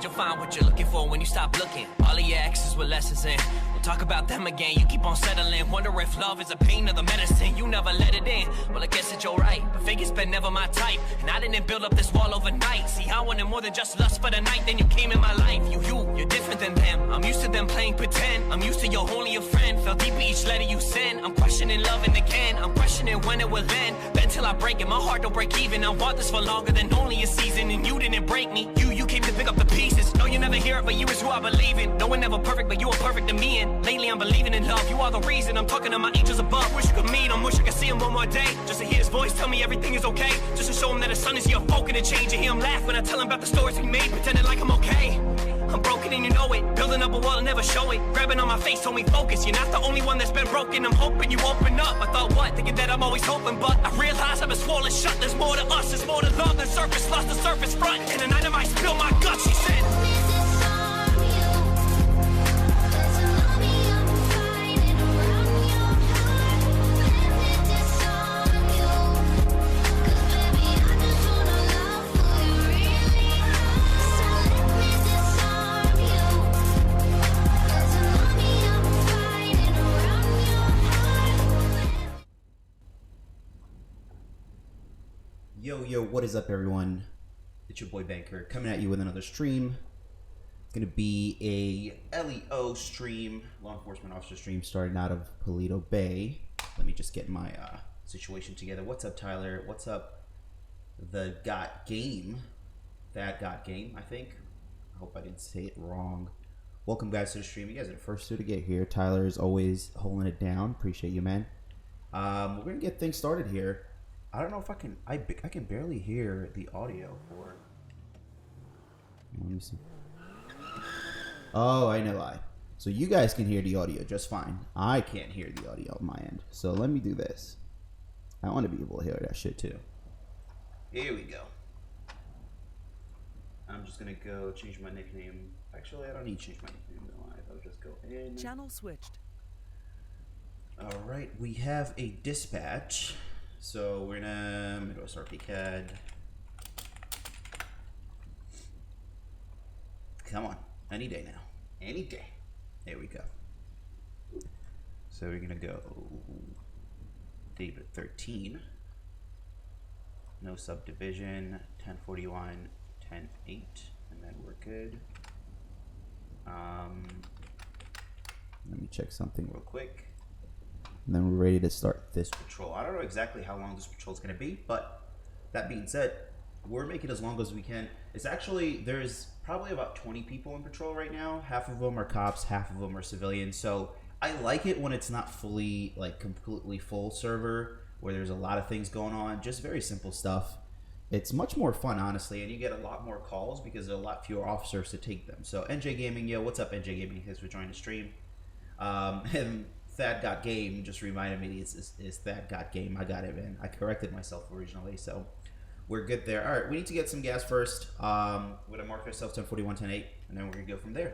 you'll find what you're looking for when you stop looking. All of your exes with lessons in. We'll talk about them again, you keep on settling. Wonder if love is a pain or the medicine. You never let it in. Well, I guess that you're right, but fake has been never my type. And I didn't build up this wall overnight. See, I wanted more than just lust for the night. Then you came in my life. You're different than them. I'm used to them playing pretend. I'm used to you're only a friend. Fell deep in each letter you send. I'm questioning loving again. I'm questioning when it will end. Bet till I break it, my heart don't break even. I want this for longer than only a season. And you didn't break me. You came to pick up the pieces. No, you never hear it, but you is who I believe in. No one ever perfect, but you are perfect to me. And lately I'm believing in love. You are the reason. I'm talking to my angels above. Wish you could meet him. Wish I could see him one more day. Just to hear his voice tell me everything is okay. Just to show him that his son is here, focused and change. And hear him laugh when I tell him about the stories we made, pretending like I'm okay. I'm broken and you know it. Building up a wall and never show it. Grabbing on my face told me focus. You're not the only one that's been broken. I'm hoping you open up. I thought what? Thinking that I'm always hoping, but I realize I've been swollen shut. There's more to us. There's more to love than surface lust, the surface front. And the night I might spill my guts, she said. Yo, what is up, everyone? It's your boy Banker coming at you with another stream. It's gonna be a LEO stream, law enforcement officer stream, starting out of Paleto Bay. Let me just get my situation together. What's up, Tyler? What's up, the Got Game? That Got Game, I think. I hope I didn't say it wrong. Welcome, guys, to the stream. You guys are the first two to get here. Tyler is always holding it down. Appreciate you, man. We're gonna get things started here. I don't know if I can. I can barely hear the audio for. Let me see. Oh, I know why. So you guys can hear the audio just fine. I can't hear the audio on my end. So let me do this. I want to be able to hear that shit too. Here we go. I'm just gonna go change my nickname. Actually, I don't need to change my nickname though. I'll just go in. Channel switched. All right, we have a dispatch. So we're gonna MidwestRP CAD. Come on, any day now, any day. There we go. So we're gonna go David 13. No subdivision. 1041, 10-8, and then we're good. Let me check something real quick. And then we're ready to start this patrol. I don't know exactly how long this patrol is going to be, but that being said, we're making it as long as we can. It's actually, there's probably about 20 people in patrol right now. Half of them are cops, half of them are civilians. So I like it when it's not fully, like, completely full server, where there's a lot of things going on, just very simple stuff. It's much more fun, honestly, and you get a lot more calls because there are a lot fewer officers to take them. So NJ Gaming, yo, what's up, NJ Gaming? Thanks for joining the stream. And Thad Got Game just reminded me is Thad Got Game. I got it, man. I corrected myself originally, so we're good there. All right, we need to get some gas first. We're gonna mark ourselves 1041, 10-8, and then we're gonna go from there.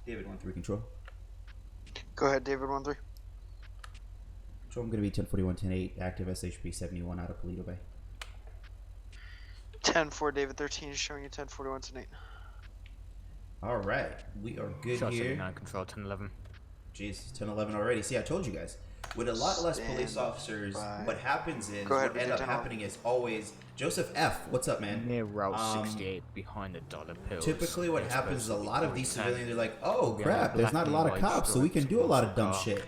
David 1-3 control. Go ahead, David 1-3. Control, I'm gonna be 1041, 10-8, active SHP 71 out of Paleto Bay. 10-4, David 13 is showing you 1041, 10-8. All right, we are good Shot here. 79, control 1011. Jeez, 1011 already. See, I told you guys. With a lot less police officers, what happens is, what ends up happening is always Joseph F. What's up, man? Near Route 68, behind the dollar pills. Typically, what happens is a lot of these civilians are like, "Oh crap, there's not a lot of cops, so we can do a lot of dumb shit."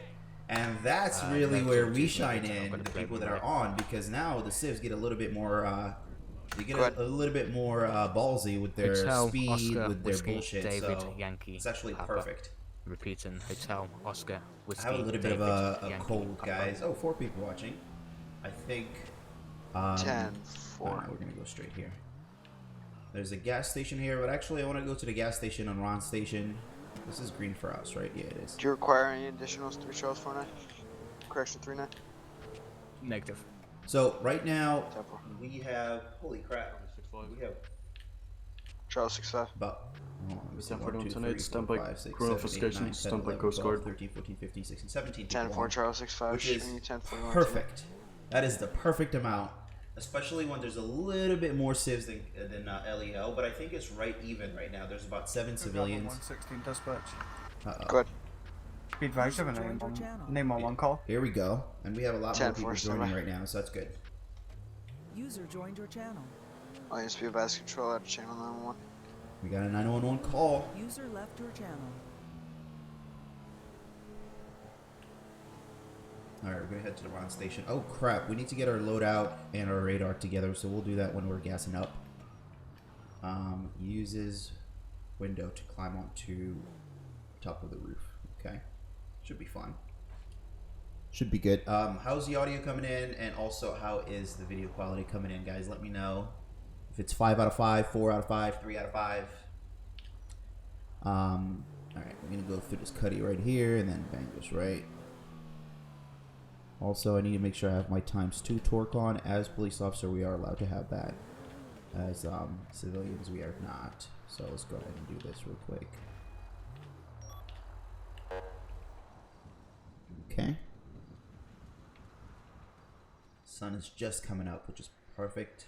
And that's really where we shine in, the people that are on, because now the civs get a little bit more. They get a little bit more ballsy with their speed, Oscar, with their Whiskey, bullshit. David, so Yankee, it's actually Papa. perfect. Repeating, Hotel, Oscar, Whiskey, I have a little bit David, of a Yankee, cold, Papa. guys. Oh, 4 people watching. I think. 10-4. We're gonna go straight here. There's a gas station here, but actually, I want to go to the gas station on Ron Station. This is green for us, right? Yeah, it is. Do you require any additionals to be Charles 49? Correction 39. Negative. So right now 10-4. we have, holy crap, we have Charles 65. about 1041, 10-8, stand by criminal investigation, stand by Coast Guard. 13, 14, 15, 16, 17 people 10-4, on, Charles 65, which is showing you 1041. perfect. That is the perfect amount especially when there's a little bit more civs than LEO, but I think it's right even right now. There's about 7 civilians. 116 dispatch. Good. Be advised of a name on one call. Here we go, and we have a lot more 10-4 people joining standby. right now, so that's good. User joined your channel. ISP advised control out of channel 911. We got a 911 call. User left your channel. Alright, we're gonna head to the Ron station. Oh crap, we need to get our loadout and our radar together, so we'll do that when we're gassing up. Uses window to climb onto top of the roof. Okay. Should be fun. Should be good. How's the audio coming in, and also how is the video quality coming in, guys? Let me know if it's 5 out of 5, 4 out of 5, 3 out of 5. Alright, we're gonna go through this cutty right here and then bang this right. Also, I need to make sure I have my ×2 torque on. As police officer, we are allowed to have that. As civilians, we are not. So let's go ahead and do this real quick. Okay. Sun is just coming up, which is perfect.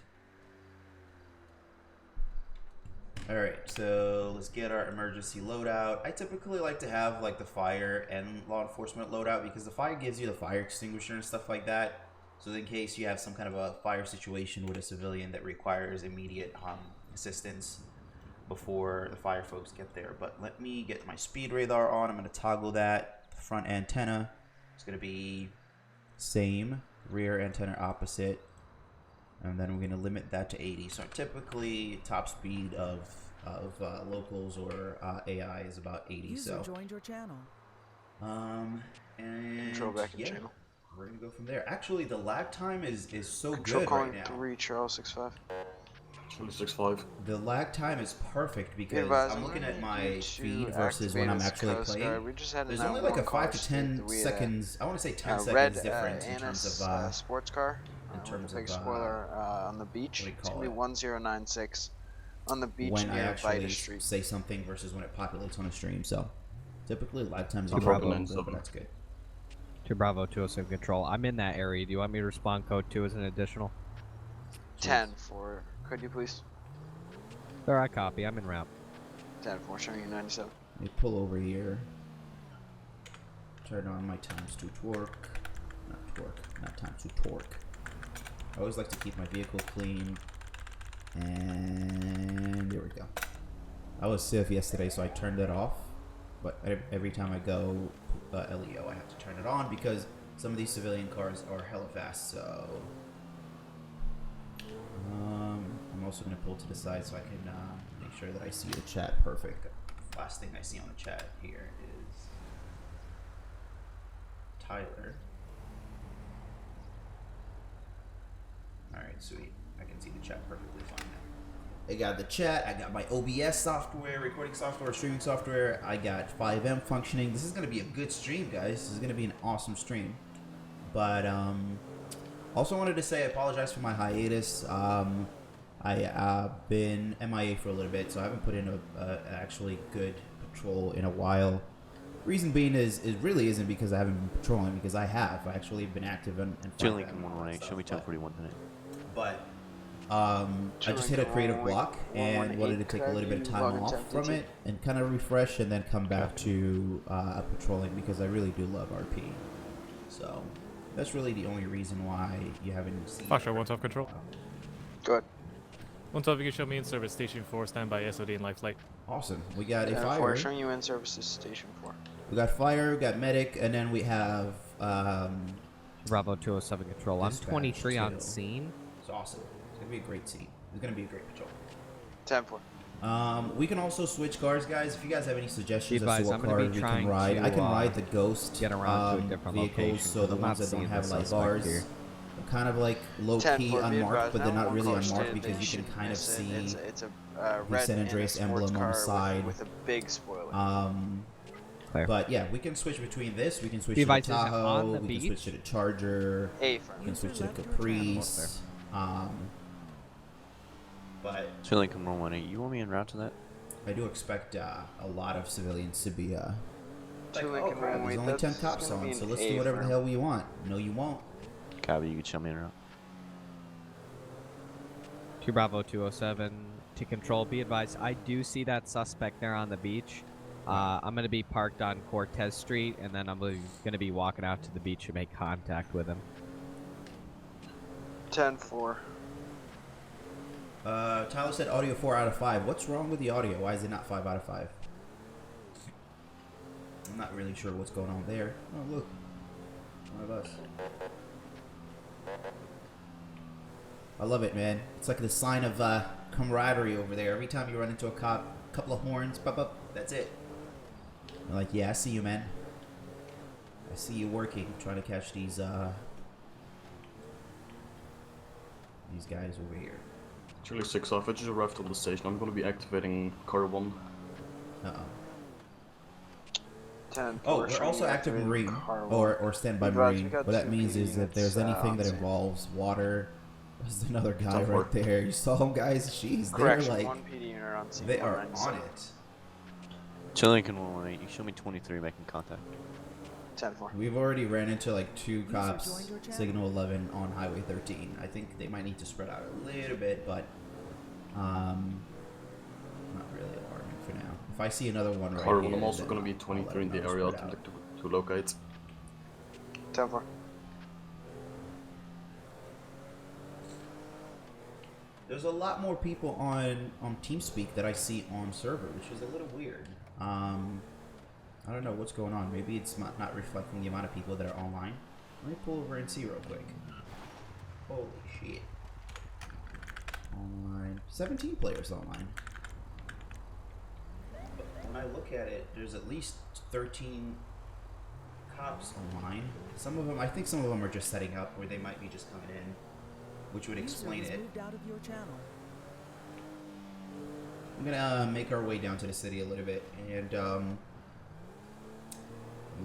Alright, so let's get our emergency loadout. I typically like to have like the fire and law enforcement loadout because the fire gives you the fire extinguisher and stuff like that. So in case you have some kind of a fire situation with a civilian that requires immediate assistance before the fire folks get there. But let me get my speed radar on. I'm going to toggle that. The front antenna is going to be same, rear antenna opposite. And then we're going to limit that to 80. So typically top speed of locals or AI is about 80. User joined your channel. And Control back in yeah, channel. we're going to go from there. Actually, the lag time is so Control good calling right now. 3 Charles 65. 6'5". The lag time is perfect because advised, I'm looking at my to feed versus when I'm activate actually his Coast playing. Guard. We just had There's an only like a 911 call 5 to 10 that we had seconds. I want to say 10 seconds red difference in Annis, terms of sports car. in terms with a big of, spoiler on the beach. what do you It's call gonna be it? 1096 on the beach when I near actually Vita Street. say something versus when it populates on a stream. So typically lag times No are problem. a little bit, but that's good. To Bravo 207 Control. I'm in that area. Do you want me to respond code 2 as an additional? 10 for. Could you please? Sir, I copy. I'm en route. 10 for showing you 97. Let me pull over here. Turn on my ×2 torque. Not ×2 torque. I always like to keep my vehicle clean. And there we go. I was Civ yesterday, so I turned it off. But every time I go LEO, I have to turn it on because some of these civilian cars are hella fast. So I'm also going to pull to the side so I can make sure that I see the chat perfect. Last thing I see on the chat here is Tyler. Alright, sweet. I can see the chat perfectly fine now. I got the chat, I got my OBS software, recording software, streaming software, I got 5M functioning. This is going to be a good stream, guys. This is going to be an awesome stream. But, also wanted to say I apologize for my hiatus. I've been MIA for a little bit, so I haven't put in a actually good patrol in a while. Reason being is it really isn't because I haven't been patrolling, because I have. I actually been active in Two Lincoln 118, show me 1041 tonight. But I just hit a creative block and wanted to take a little bit of time off from it and kind of refresh and then come back to patrolling because I really do love RP. So that's really the only reason why you haven't seen. Foxtrot 1 top control. Good. 1 top, you can show me in service station 4, standby SOD and life flight. Awesome. We got a 4 fire. showing you in services station 4. We got fire, we got medic, and then we have Bravo 207 Control. I'm dispatch 23 on too. scene. It's awesome. It's gonna be a great scene. It's gonna be a great patrol. 10 4. We can also switch cars, guys. If you guys have any suggestions as Advise, to what I'm gonna car be we can trying ride, to, I can ride the Ghost get around to a different vehicles, location, so 'cause the I'm ones not that don't seeing have the light suspect bars. here. They're kind of like 10 low-key for be unmarked, advised, but they're not 911 really car unmarked stated because you they can kind of should miss see it. It's a the red San Annis Andreas sports emblem on the car side. with a big spoiler. Clear. But yeah, we can switch between this. We can switch The to the device is on Tahoe. the We can switch beach. to the Charger. A We front. can switch to the User left your channel. Caprice. But Two Lincoln 118, you want me en route to that? I do expect a lot of civilians to be like, Two oh Lincoln crap, there's 118, only 10 that's cops gonna be on, an so let's A do whatever the firm. hell we want. No, you won't. Copy, you can show me en route. 2 Bravo 207 to control. Be advised, I do see that suspect there on the beach. I'm going to be parked on Cortez Street, and then I'm going to be walking out to the beach to make contact with him. 10-4. Tyler said audio 4 out of 5. What's wrong with the audio? Why is it not 5 out of 5? I'm not really sure what's going on there. Oh, look. One of us. I love it, man. It's like the sign of camaraderie over there. Every time you run into a cop, a couple of horns, pop up, that's it. They're like, yeah, I see you, man. I see you working, trying to catch these guys over here. Charlie 6 off, I just arrived on the station. I'm gonna be activating car 1. Uh-oh. 10-4. Oh, we're also active Marine, or standby Marine. What that means is if there's anything that involves water, there's another guy right there. You saw him, guys? Jeez, they're like, 1 PD unit on scene. they are on it. Charlie Lincoln 118, you show me 23 making contact. 10-4. We've already ran into like 2 cops, signal 11 on Highway 13. I think they might need to spread out a little bit, but not really alarming for now. If I see another one right Car 1, here, I'm also then gonna be I'll 23 in let the them area spread out. to locate. 10-4. There's a lot more people on TeamSpeak that I see on server, which is a little weird. I don't know what's going on. Maybe it's not reflecting the amount of people that are online. Let me pull over and see real quick. Holy shit. Online. 17 players online. But when I look at it, there's at least 13 cops online. Some of them, I think some of them are just setting up, or they might be just coming in, which would explain it. Moved out of your channel. I'm gonna make our way down to the city a little bit, and we'll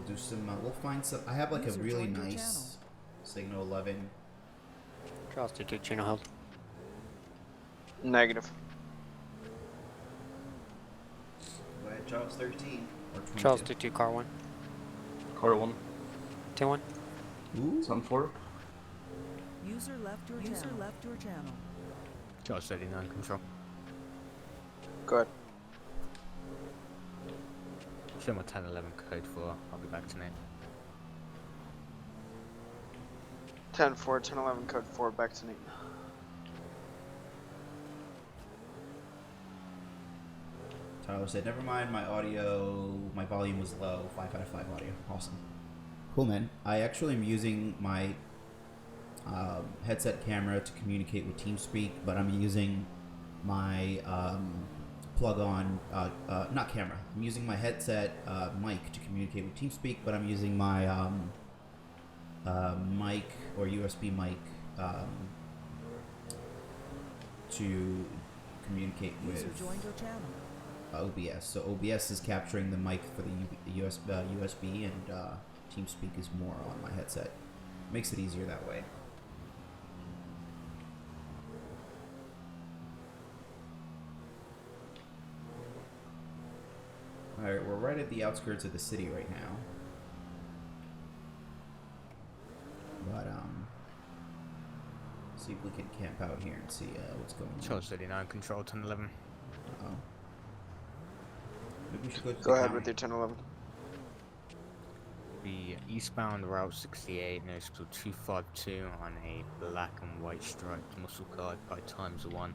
do some. We'll find some. I have like a really nice signal 11. Charles 22 channel held. Negative. Go ahead, Charles 13 or 22. Charles 22 car 1. Car 1. 10-1. Ooh. 10-4. User left your channel. Charles 39 control. Go ahead. Show my 10-11 code 4. I'll be back tonight. 10-4, 10-11, code 4, back to Nate. Tyler said, never mind, my volume was low. 5 out of 5 audio. Awesome. Cool, man. I actually am using my headset camera to communicate with TeamSpeak, but I'm using my plug-on, not camera. I'm using my headset mic to communicate with TeamSpeak, but I'm using my mic or USB mic to communicate with OBS. So OBS is capturing the mic for the USB, and TeamSpeak is more on my headset. Makes it easier that way. Alright, we're right at the outskirts of the city right now. But, see if we can camp out here and see what's going on. Charles 39 control 10-11. Uh-oh. Maybe we should go to Go ahead with your 10-11. The eastbound Route 68, no still 252 on a black and white striped muscle card by ×1.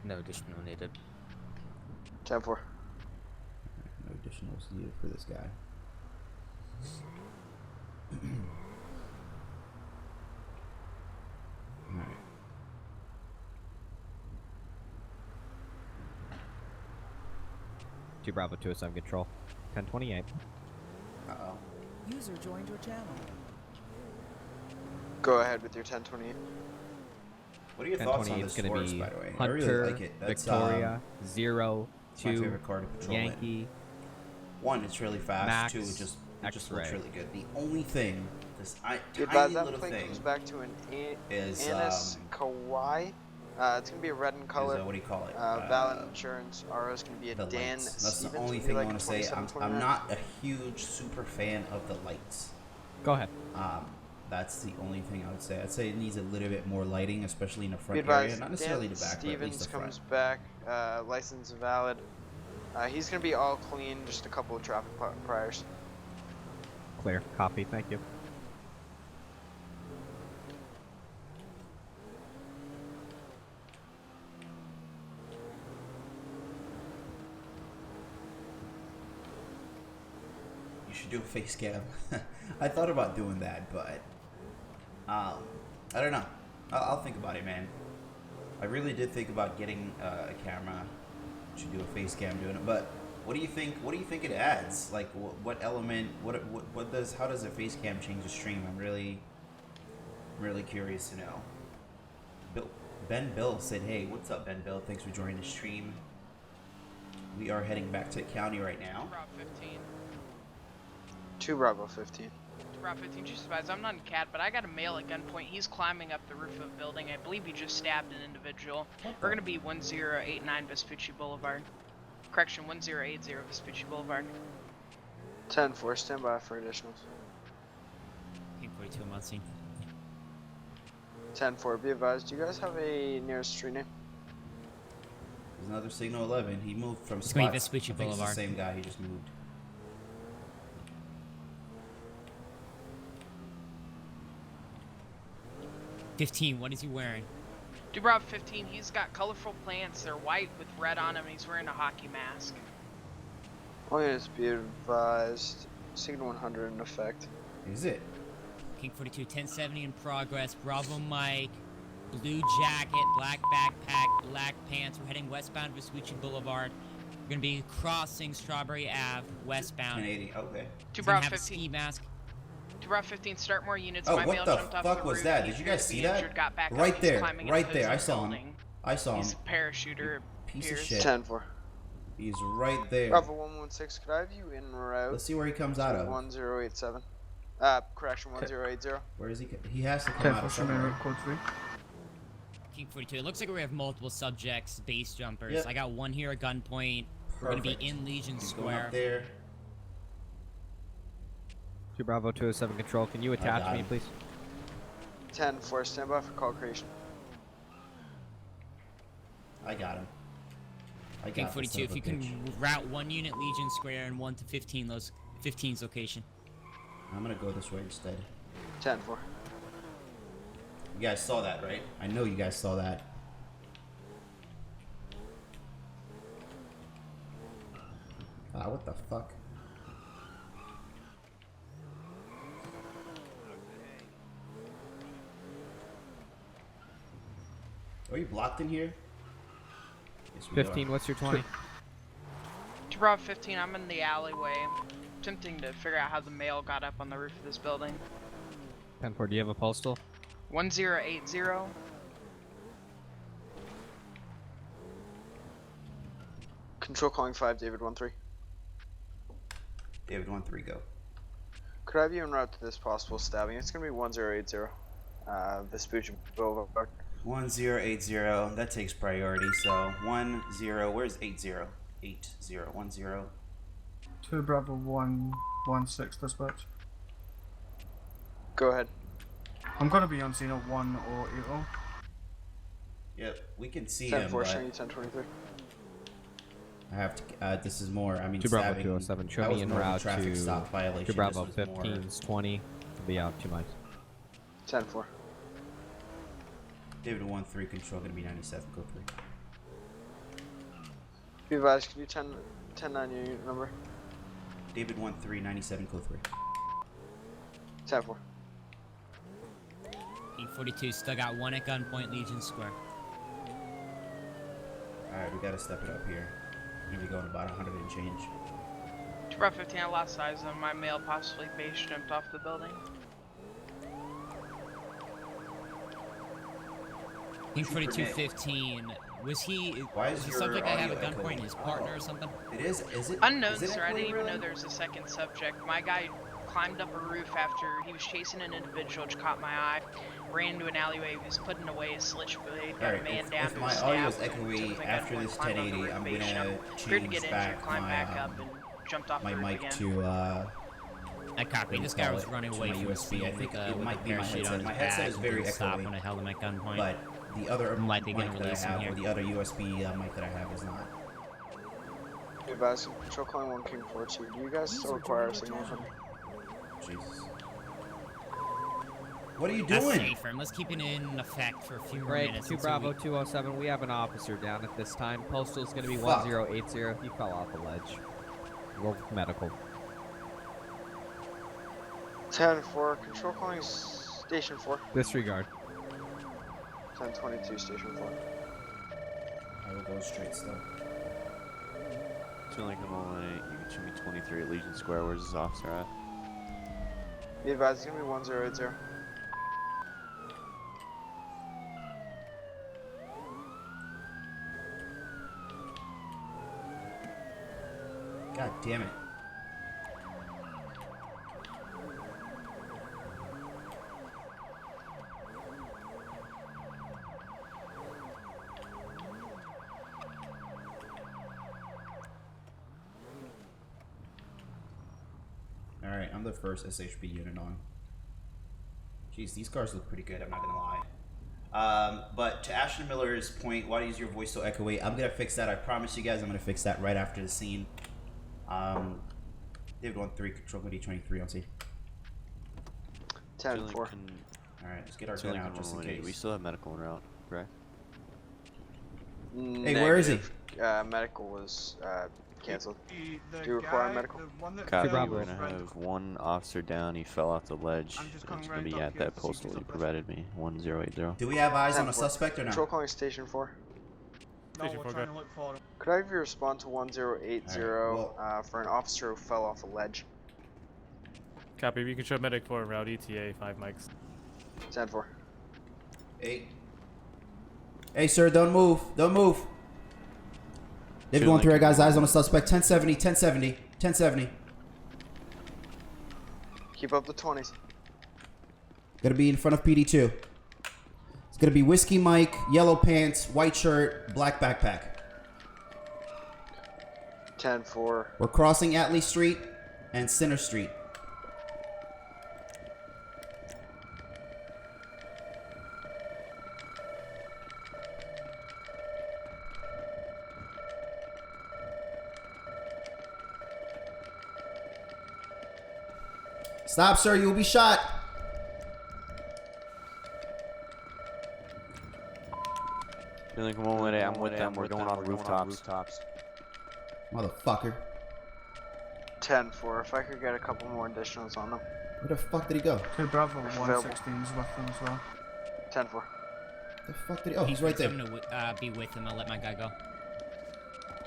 No additional needed. 10-4. No additionals needed for this guy. Alright. Two Bravo 207 control. 1028. Uh-oh. User joined your channel. Go ahead with your 10-28. What are your thoughts on this gonna horse, be by the way? Hunter, I really like it. That's, Victoria, 0, it's my 2, favorite car to patrol in. Yankee. One, it's really fast. Max, 2, it just looks X-ray. really good. The only thing, this Dude, tiny that little plate thing, comes back to an is Annis Kawhi. It's gonna be a red in color. what do you call it? Valid insurance. RO is gonna be a the Dan lights. That's Stevens. the only It'll be thing like I want to say. 27, I'm 29. not a huge super fan of the lights. Go ahead. That's the only thing I would say. I'd say it needs a little bit more lighting, especially in the Be front advised, area. Not necessarily Dan the back, but at least Stevens the front. comes back, license valid. He's gonna be all clean, just a couple of traffic priors. Clear. Copy. Thank you. You should do a face cam. I thought about doing that, but I don't know. I'll think about it, man. I really did think about getting a camera. Should do a face cam doing it, but what do you think? What do you think it adds? Like, what element? What does? How does a face cam change the stream? I'm really curious to know. Ben Bill said, "Hey, what's up, Ben Bill? Thanks for joining the stream. We are heading back to county right now." Bravo 15. 2 Bravo 15. Bravo 15, just advise, I'm not in CAD, but I got a male at gunpoint. He's climbing up the roof of a building. I believe he just stabbed an individual. We're going to be 1089 Vespucci Boulevard. Correction, 1080 Vespucci Boulevard. 10-4, stand by for additionals. Pink 42, I'm on scene. 10-4, be advised, do you guys have a nearest street name? There's another Signal 11. He moved from It's going to be spots. Vespucci I think it's Boulevard. the same guy. He just moved. What is he wearing? Dubrov 15, he's got colorful plants. They're white with red on them, and he's wearing a hockey mask. All units be advised, Signal 100 in effect. Is it? King 42, 1070 in progress. Bravo Mike, blue jacket, black backpack, black pants. We're heading westbound Vespucci Boulevard. We're gonna be crossing Strawberry Ave, westbound. 1080. Okay. He's gonna Dubrov have a 15. ski mask. Dubrov 15, start more units. Oh, My what male the jumped off fuck the was roof. that? He Did you guys appears to see be that? injured, got back up. Right He's there. climbing Right into there. I his saw him. building. I saw He's him. a parachuter. Piece of appears. shit. 10-4. He's right there. Bravo 116, could I have you en route? Let's see where he comes out of. 1087. Correction, 1080. Where is he? He has to come 10 out for of Sherman somewhere. Route Code 3. King 42, it looks like we have multiple subjects, base jumpers. Yep. I got one here at gunpoint. We're gonna be Perfect. in Legion He's going Square. up there. 2 Bravo 207 Control, can you I attach got me, him. please? 10-4, stand by for call creation. I got him. I King got 42, if you can route one unit Legion Square and one to 15's location. I'm gonna go this way instead. 10-4. You guys saw that, right? I know you guys saw that. What the fuck? Are you blocked in here? Yes, we 15, are. what's your 20? Dubrov 15, I'm in the alleyway. Attempting to figure out how the male got up on the roof of this building. 10-4, do you have a postal? 1080. Control calling 5, David 1-3. David 1-3, go. Could I have you en route to this possible stabbing? It's gonna be 1080. Vespucci Boulevard. 1080. That takes priority. So 10. Where's 80? 10. 2 Bravo 116 dispatch. Go ahead. I'm gonna be on scene at 1080. Yep, we can see him. 10-4, showing you 1023. I have to. This is more. I mean, 2 Bravo stabbing, 207, show that me was en more of a route traffic to stop violation. 2 Bravo This was more- 15's 20 to be out 2 miles. 10-4. David 1-3 control gonna be 97. Go 3. Be advised, can you 10-9 your unit number? David 1-3 97. Go 3. 10-4. King 42, still got one at gunpoint, Legion Square. All right, we gotta step it up here. We're gonna be going about 100 and change. Dubrov 15, I lost size of my male, possibly base jumped off the building. King 42, 15. Was he? Why is the your subject I have audio at gunpoint echoing? his partner or something? It is. Is it? Unknown, is it sir. I didn't echoing even know really? there was a second subject. My guy climbed up a roof after he was chasing an individual, which caught my eye. Ran into an alleyway. He was putting away a switchblade. Got a Alright, man if down. my audio is echoey after this 1080, I'm gonna Appeared to get change injured, back climbed back my up, and jumped off my the roof mic again. to I copy. This guy was running away from USB. I think it with might a be my parachute on headset. his My headset back. is very Didn't stop echoey, when I held him at gunpoint. but the other I'm likely mic gonna that I release him have, here. or the other USB mic that I have, is not. Be advised, control calling 1 King 42. Do you guys still require a signal from me? Jesus. What are you That's doing? safer. Let's keep it in effect for a few more Break minutes. 2 until Bravo 207. We have an officer down at this time. Postal's going to be Fuck. 1080. He fell off a ledge. Roll medical. 10-4, control calling station 4. Disregard. 10-22, station 4. I will go straight still. Chilling Lincoln 118. You can show me 23 at Legion Square. Where's this officer at? Be advised, it's gonna be 1080. God damn it. Alright, I'm the first SHB unit on. Jeez, these cars look pretty good, I'm not gonna lie. But to Ashton Miller's point, why is your voice so echoey? I'm gonna fix that, I promise you guys I'm gonna fix that right after the scene. David 1-3, control D23 on C. 10-4. Alright, let's get our gun out just in case. We still have medical en route, correct? Hey, where is he? Medical was canceled. Do you require medical? Copy, we're gonna have one officer down, he fell off the ledge. He's gonna be at that postal he provided me, 1080. Do we have eyes on a suspect or not? Control calling station 4. Station 4, go. Could I have you respond to 1080 for an officer who fell off a ledge? Copy. You can show medic 4 route ETA 5 mics. 10-4. 8. Hey, sir, don't move. Don't move. David 1-3, I got his eyes on a suspect. 1070, 1070, 1070. Keep up the 20s. Gonna be in front of PD2. It's gonna be Whiskey Mike, yellow pants, white shirt, black backpack. 10-4. We're crossing Atlee Street and Center Street. Stop, sir. You will be shot. Lincoln 118, I'm with them. We're going on rooftops. Motherfucker. 10-4. If I could get a couple more additionals on them. Where the fuck did he go? 2 Bravo 116 is with them as well. 10-4. The fuck did he? Oh, he's right there. I'm gonna be with him. I'll let my guy go.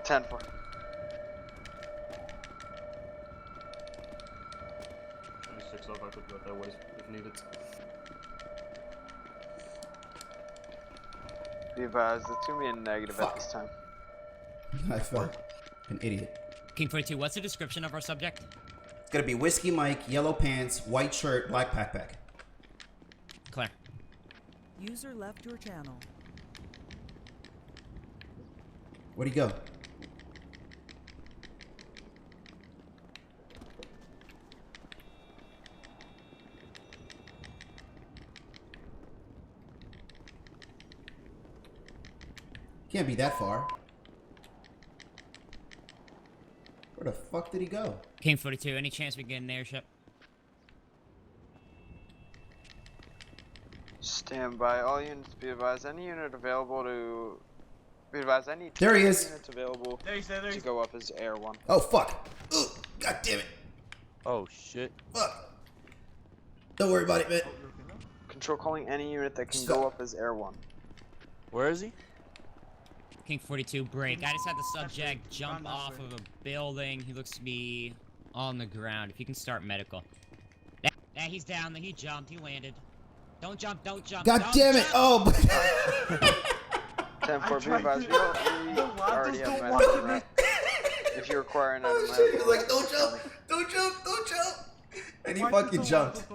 10-4. I could go that way if needed. Be advised, it's gonna be a negative at this time. I felt an idiot. King 42, what's the description of our subject? It's gonna be Whiskey Mike, yellow pants, white shirt, black backpack. Clear. User left your channel. Where'd he go? Can't be that far. Where the fuck did he go? King 42, any chance we get an airship? Stand by. All units be advised. Any unit available to... Be advised, any There he is. units available to go up as Air 1. Oh, fuck. Ugh, God damn it. Oh, shit. Fuck. Don't worry about it, man. Control calling any unit that can go up as Air 1. Where is he? King 42, break. I just had the subject jump off of a building. He looks to be on the ground. If you can start medical. Yeah, he's down. He jumped. He landed. Don't jump. Don't jump. God damn it. Oh. 10-4, be advised. We already have medical route. If you require another medical He was like, don't jump. Don't jump. Don't jump. And he fucking jumped.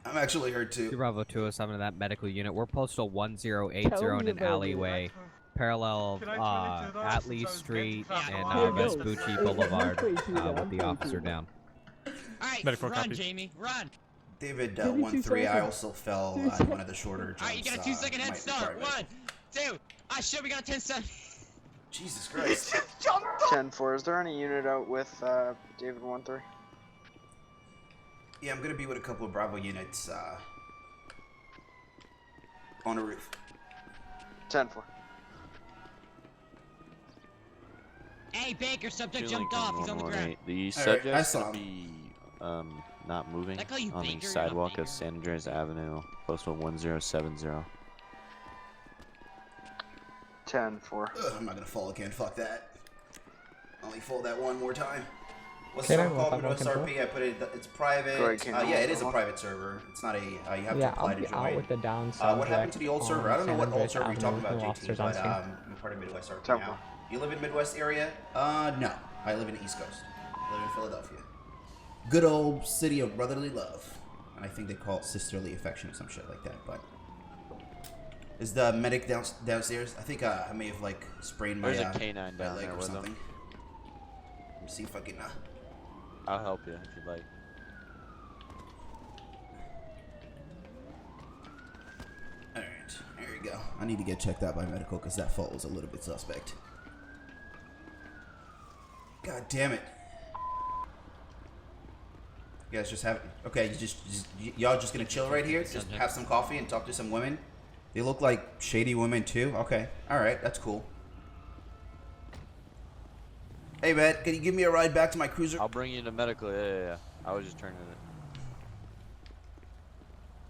I'm actually hurt too. Bravo 207 of that medical unit. We're postal 1080 in an alleyway. Parallel Atlee Street and Vespucci Boulevard with the officer down. Alright, Medical run, copy. Jamie, run! David 1-3. I also fell on one of the shorter jumps. Alright, you got a 2-second head start. 1, 2. Ah, shit, we got a 10-7. Jesus Christ. 10-4. Is there any unit out with David 1-3? Yeah, I'm gonna be with a couple of Bravo units on the roof. 10-4. Hey, Baker, subject jumped off. He's on the ground. The Alright, subject's gonna be not moving Did I call you on Baker? the You're sidewalk not of San Andreas Avenue, postal 1070. 10-4. I'm not gonna fall again. Fuck that. Only fall that one more time. What's Okay, the server well, called? I'm MidwestRP. I put it. It's private. Go ahead, Yeah, it is a private server. It's not a. You have Yeah, to apply I'll to be join. out with the down subject. What happened to the old server? I don't know what old server you're talking about, JT, officers but on scene. I'm part of MidwestRP now. You live in Midwest area? No. I live in the East Coast. I live in Philadelphia. Good old city of brotherly love. And I think they call it sisterly affection or some shit like that, but... Is the medic downstairs? I think I may have, like, sprained my, There's a K9 my down leg there or with something. them. Let me see if I can... I'll help you if you'd like. Alright, there you go. I need to get checked out by medical because that fall was a little bit suspect. God damn it. You guys just have... Okay, y'all just gonna chill right here? Just have some coffee and talk to some women? They look like shady women too? Okay, alright, that's cool. Hey, man, can you give me a ride back to my cruiser? I'll bring you to medical. Yeah. I was just turning it.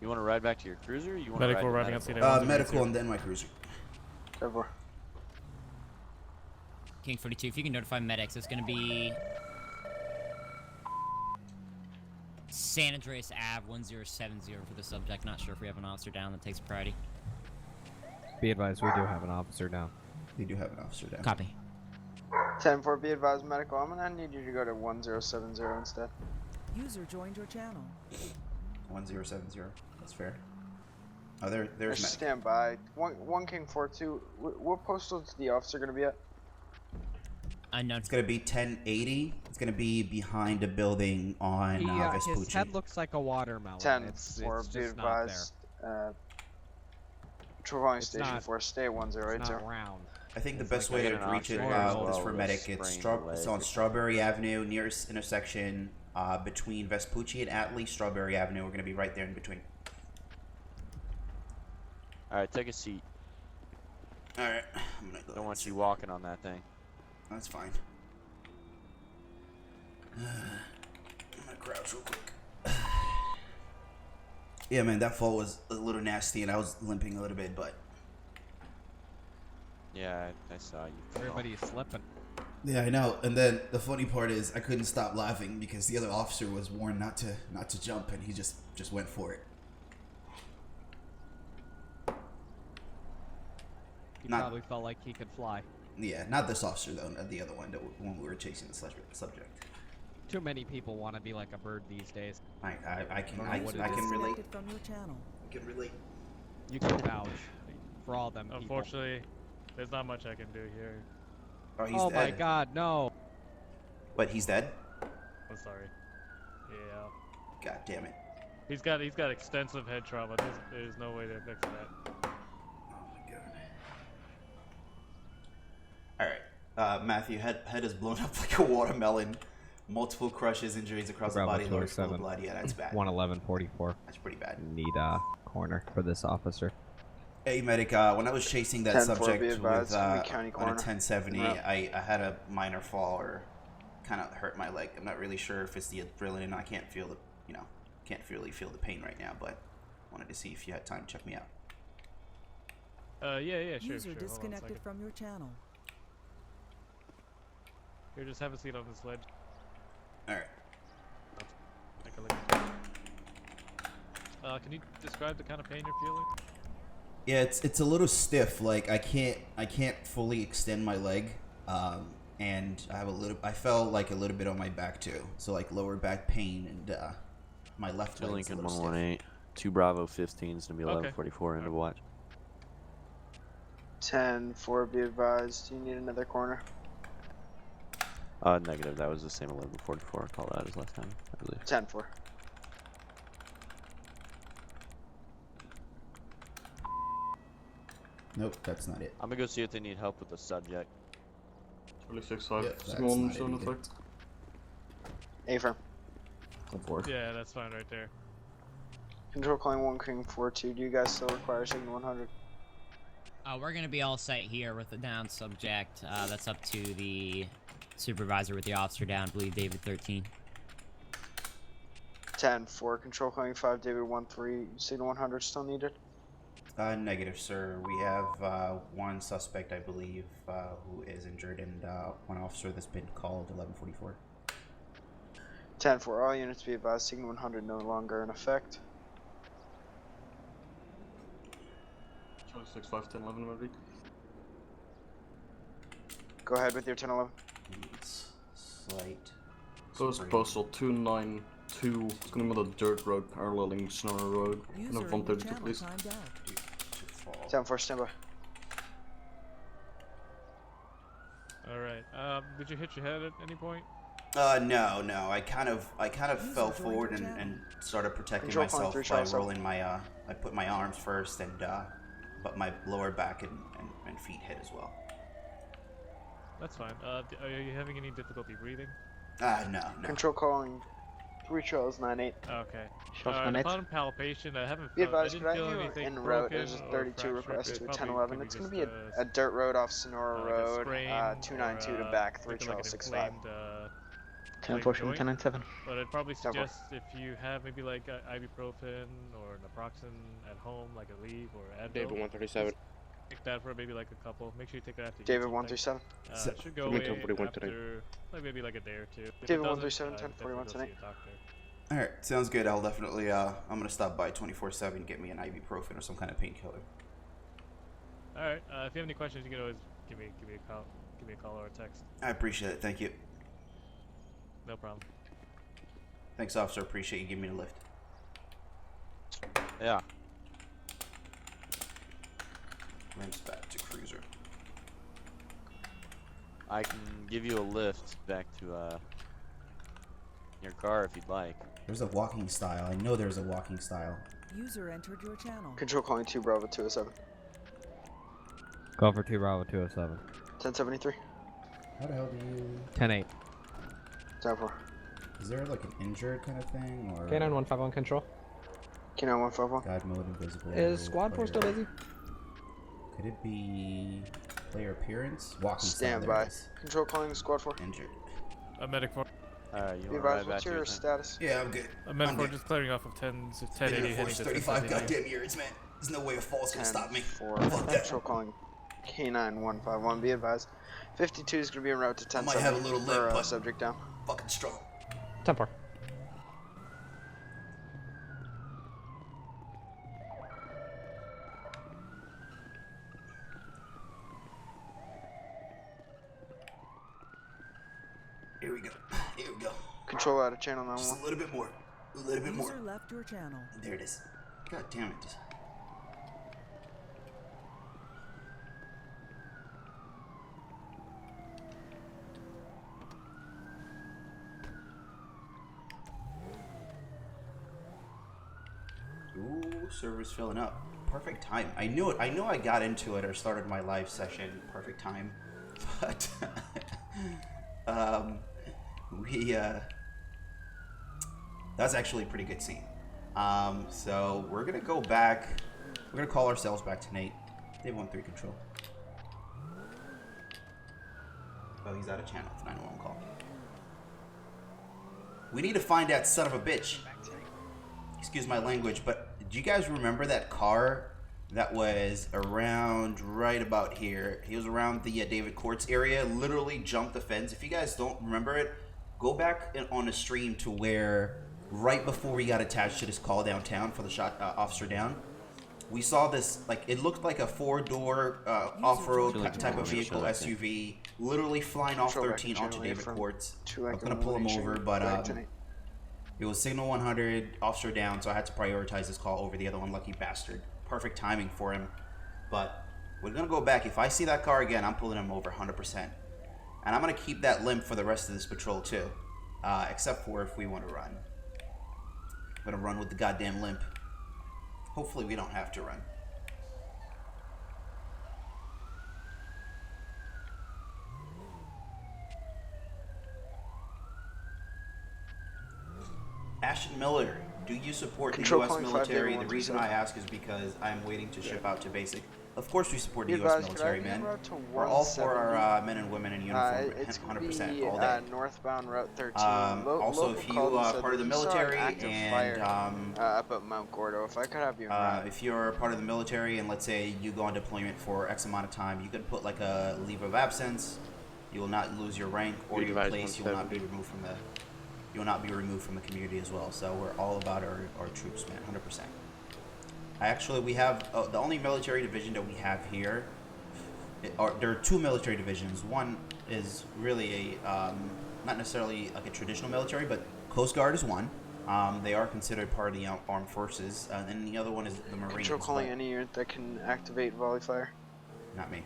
You want to ride back to your cruiser? Or you want Medical to ride arriving to on medical? scene. Medical and then my cruiser. Over. King 42, if you can notify medics, it's gonna be San Andreas Ave 1070 for the subject. Not sure if we have an officer down that takes priority. Be advised, we do have an officer down. We do have an officer down. Copy. 10-4, be advised, medical. I'm gonna need you to go to 1070 instead. User joined your channel. 1070. That's fair. Oh, there's Just medic. stand by. One King 42. What postal is the officer gonna be at? Unknown. It's gonna be 1080. It's gonna be behind a building on His Vespucci. head looks like a watermelon. 10-4, it's be just not advised. Patrolling It's Station not- 4, stay at 1080. It's not round. I think the It's best like way a- to reach it is for medic. It's on Strawberry Avenue, nearest intersection between Vespucci and Atlee. Strawberry Avenue. We're gonna be right there in between. All right, take a seat. All right. I'm gonna go. Don't want you walking on that thing. That's fine. I'm gonna crouch real quick. Yeah, man, that fall was a little nasty, and I was limping a little bit, but. Yeah, I saw you. Everybody's slipping. Yeah, I know. And then the funny part is, I couldn't stop laughing because the other officer was warned not to jump, and he just went for it. He probably felt like he could fly. Yeah, not this officer though. Not the other one. The one we were chasing the subject. Too many people want to be like a bird these days. I can Disconnected from your channel. I can relate. You can vouch for all them people. Unfortunately, there's not much I can do here. Oh, he's Oh dead. my God, no! But he's dead. I'm sorry. Yeah. God damn it. He's got extensive head trauma. There's no way to fix that. Oh my God. All right, Matthew. Head is blown up like a watermelon. Multiple crushes, injuries across the body, lower full of blood. Yeah, that's bad. 11144. That's pretty bad. Need a corner for this officer. Hey, medic. When I was chasing that 10-4, subject be with advised, on a county corner. 1070, Yeah. I had a minor fall or kind of hurt my leg. I'm not really sure if it's the adrenaline. I can't feel the, can't really feel the pain right now. But wanted to see if you had time to check me out. Yeah, sure. User Hold on a disconnected second. from your channel. Here, just have a seat on this ledge. All right. Take a look. Can you describe the kind of pain you're feeling? Yeah, it's a little stiff. Like I can't fully extend my leg, and I felt like a little bit on my back too. So like lower back pain and my left leg. Lincoln 118. 2 Bravo 15s to be 1144 into watch. 10-4, be advised. Do you need another corner? Negative. That was the same 1144 call out as last time, I believe. 10-4. Nope, that's not it. I'm gonna go see if they need help with the subject. 26-5. Yep, that's Small not it zone either. effect. A-firm. 10-4. Yeah, that's fine right there. Control calling 1 King 4-2. Do you guys still require signal 100? We're gonna be all set here with the down subject. That's up to the supervisor with the officer down, I believe David 13. 10-4. Control calling 5 David 1-3. Signal 100 still needed? Negative, sir. We have one suspect, I believe, who is injured, and one officer that's been called 1144. 10-4. All units be advised. Signal 100 no longer in effect. 26-5, 10-11 maybe. Go ahead with your 10-11. It's slight. Close postal 292. It's gonna be on the dirt road paralleling Snow Road. Kind of 132, please. 10-4, stand by. Alright, did you hit your head at any point? No. I kind of fell forward and started protecting Control myself point, by rolling my, I put my arms first, and, but my lower back and feet hit as well. That's fine. Are you having any difficulty breathing? No. Control calling 3 Charles 98. Okay. Charles 98. Upon palpation, I haven't Be felt, I advised, didn't could I feel have you anything en route? broken There's a or 32 fractured. request to It a probably 1011. could It's be going to just, be a dirt road off Sonora like a Road, sprain 292 or, to back, 3 like an Charles 65. inflamed, 10 like portion joint. 1097. But I'd probably 10-4. suggest if you have maybe like ibuprofen or naproxen at home, like a Aleve or Advil. David 137. Take that for maybe like a couple. Make sure you take it after you David eat something. 137. It should go Give me away 1041 after today. like maybe like a day or two. If it David doesn't, 137, definitely 1041 go see tonight. a doctor. All right, sounds good. I'll definitely, I'm gonna stop by 24/7, get me an ibuprofen or some kind of painkiller. All right. If you have any questions, you can always give me a call or a text. I appreciate it. Thank you. No problem. Thanks, officer. Appreciate you giving me a lift. Yeah. Rinse back to cruiser. I can give you a lift back to your car if you'd like. There's a walking style. I know there's a walking style. User entered your channel. Control calling 2 Bravo 207. Go for 2 Bravo 207. 1073. How the hell do you... 10-8. 10-4. Is there like an injured kind of thing, or... K9 151 control. K9 151. God mode invisible. Is squad 4 still busy? Could it be player appearance? Walking Stand style. by. Control calling squad 4. Injured. A medic for. You Be want to ride advised, back what's to your your thing? status? Yeah, I'm good. A medic I'm for good. just clearing off of 1080 Been here heading for to 35 1080. goddamn years, man. There's no way a fall's gonna stop me. 4. Fuck that. Control calling K9 151. Be advised. 52 is going to be en route to 10 I might have a little limp, but subject down. fucking strong. 10-4. Here we go. Here we go. Control out of channel Just 91. a little bit more. A little bit more. User left your channel. There it is. God damn it. Ooh, server's filling up. Perfect time. I knew it. I know I got into it or started my live session. Perfect time. But that's actually a pretty good scene. So we're gonna go back. We're gonna call ourselves back to Nate. They've won 3 control. Oh, he's out of channel. It's 911 call. We need to find that son of a bitch. Excuse my language, but do you guys remember that car that was around right about here? He was around the David Courts area, literally jumped the fence. If you guys don't remember it, go back on a stream to where right before we got attached to this call downtown for the shot officer down, we saw this, like, it looked like a 4-door off-road type of vehicle, SUV, literally flying off 13 onto David Courts. I'm gonna pull him over, but it was signal 100, officer down, so I had to prioritize this call over the other one. Lucky bastard. Perfect timing for him. But we're gonna go back. If I see that car again, I'm pulling him over 100%. And I'm going to keep that limp for the rest of this patrol too. Except for if we want to run. I'm going to run with the goddamn limp. Hopefully we don't have to run. Ashton Miller, do you support the U.S. military? The reason I ask is because I'm waiting to ship out to basic. Of course we support the U.S. military, man. We're all for our men and women in uniform, 100% all day. Northbound Route 13. Also, if you are part of the military and up at Mount Gordo, if I could have you in route. if you're part of the military and let's say you go on deployment for X amount of time, you can put like a leave of absence. You will not lose your rank or your place. You will not be removed from the. You will not be removed from the community as well. So we're all about our troops, man, 100%. Actually, we have the only military division that we have here. There are two military divisions. One is really a not necessarily like a traditional military, but Coast Guard is one. They are considered part of the armed forces, and the other one is the Marines. Control calling any unit that can activate volley fire. Not me.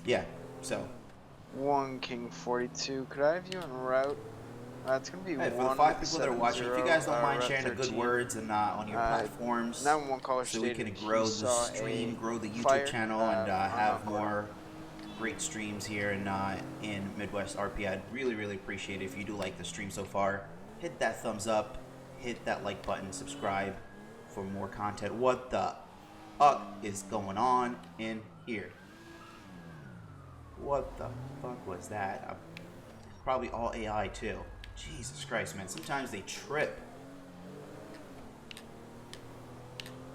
Yeah. So. 1 King 42. Could I have you en route? It's gonna be hey, for the 5 people that are watching, if you guys don't mind sharing the good words and on your platforms, 911 caller so we can grow the stream, grow the YouTube channel, and have more great streams here in MidwestRP. I'd really appreciate it if you do like the stream so far. Hit that thumbs up, hit that like button, subscribe for more content. What the fuck is going on in here? What the fuck was that? Probably all AI too. Jesus Christ, man. Sometimes they trip.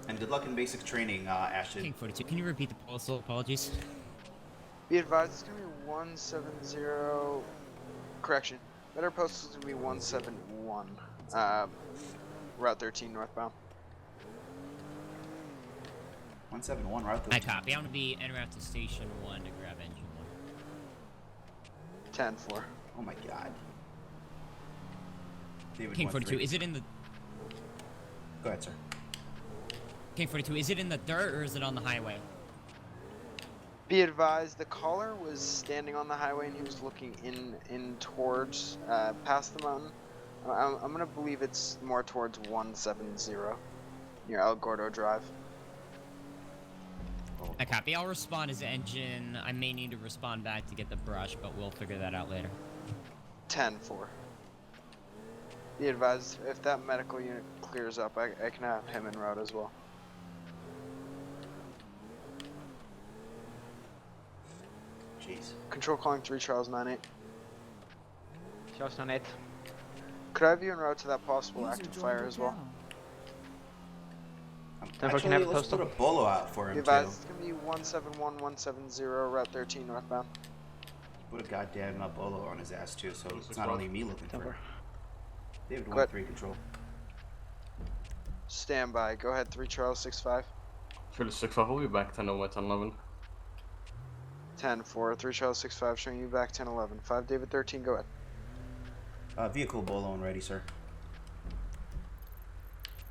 And good luck in basic training, Ashton. King 42, can you repeat the postal? Apologies. Be advised, it's gonna be 170. Correction. Better postal is gonna be 171. Route 13 northbound. 171 Route 13. I copy. I'm gonna be en route to Station 1 to grab engine 1. 10-4. Oh my god. David King 42, is it in the... Go ahead, sir. King 42, is it in the dirt or is it on the highway? Be advised, the caller was standing on the highway and he was looking in towards, past the mountain. I'm gonna believe it's more towards 170, near El Gordo Drive. I copy. I'll respond as engine. I may need to respond back to get the brush, but we'll figure that out later. 10-4. Be advised, if that medical unit clears up, I can have him en route as well. Jeez. Control calling 3 Charles 98. Charles 98. Could I have you en route to that possible active fire as well? Actually, let's put a bolo out for him, too. It's gonna be 171, 170, Route 13 northbound. Put a goddamn bolo on his ass, too, so it's not only me looking for him. David 1-3 control. Stand by. Go ahead, 3 Charles 65. 365, I'll be back 10-0 at 10-11. 10-4, 3 Charles 65, showing you back 10-11. 5 David 13, go ahead. Vehicle bolo and ready, sir.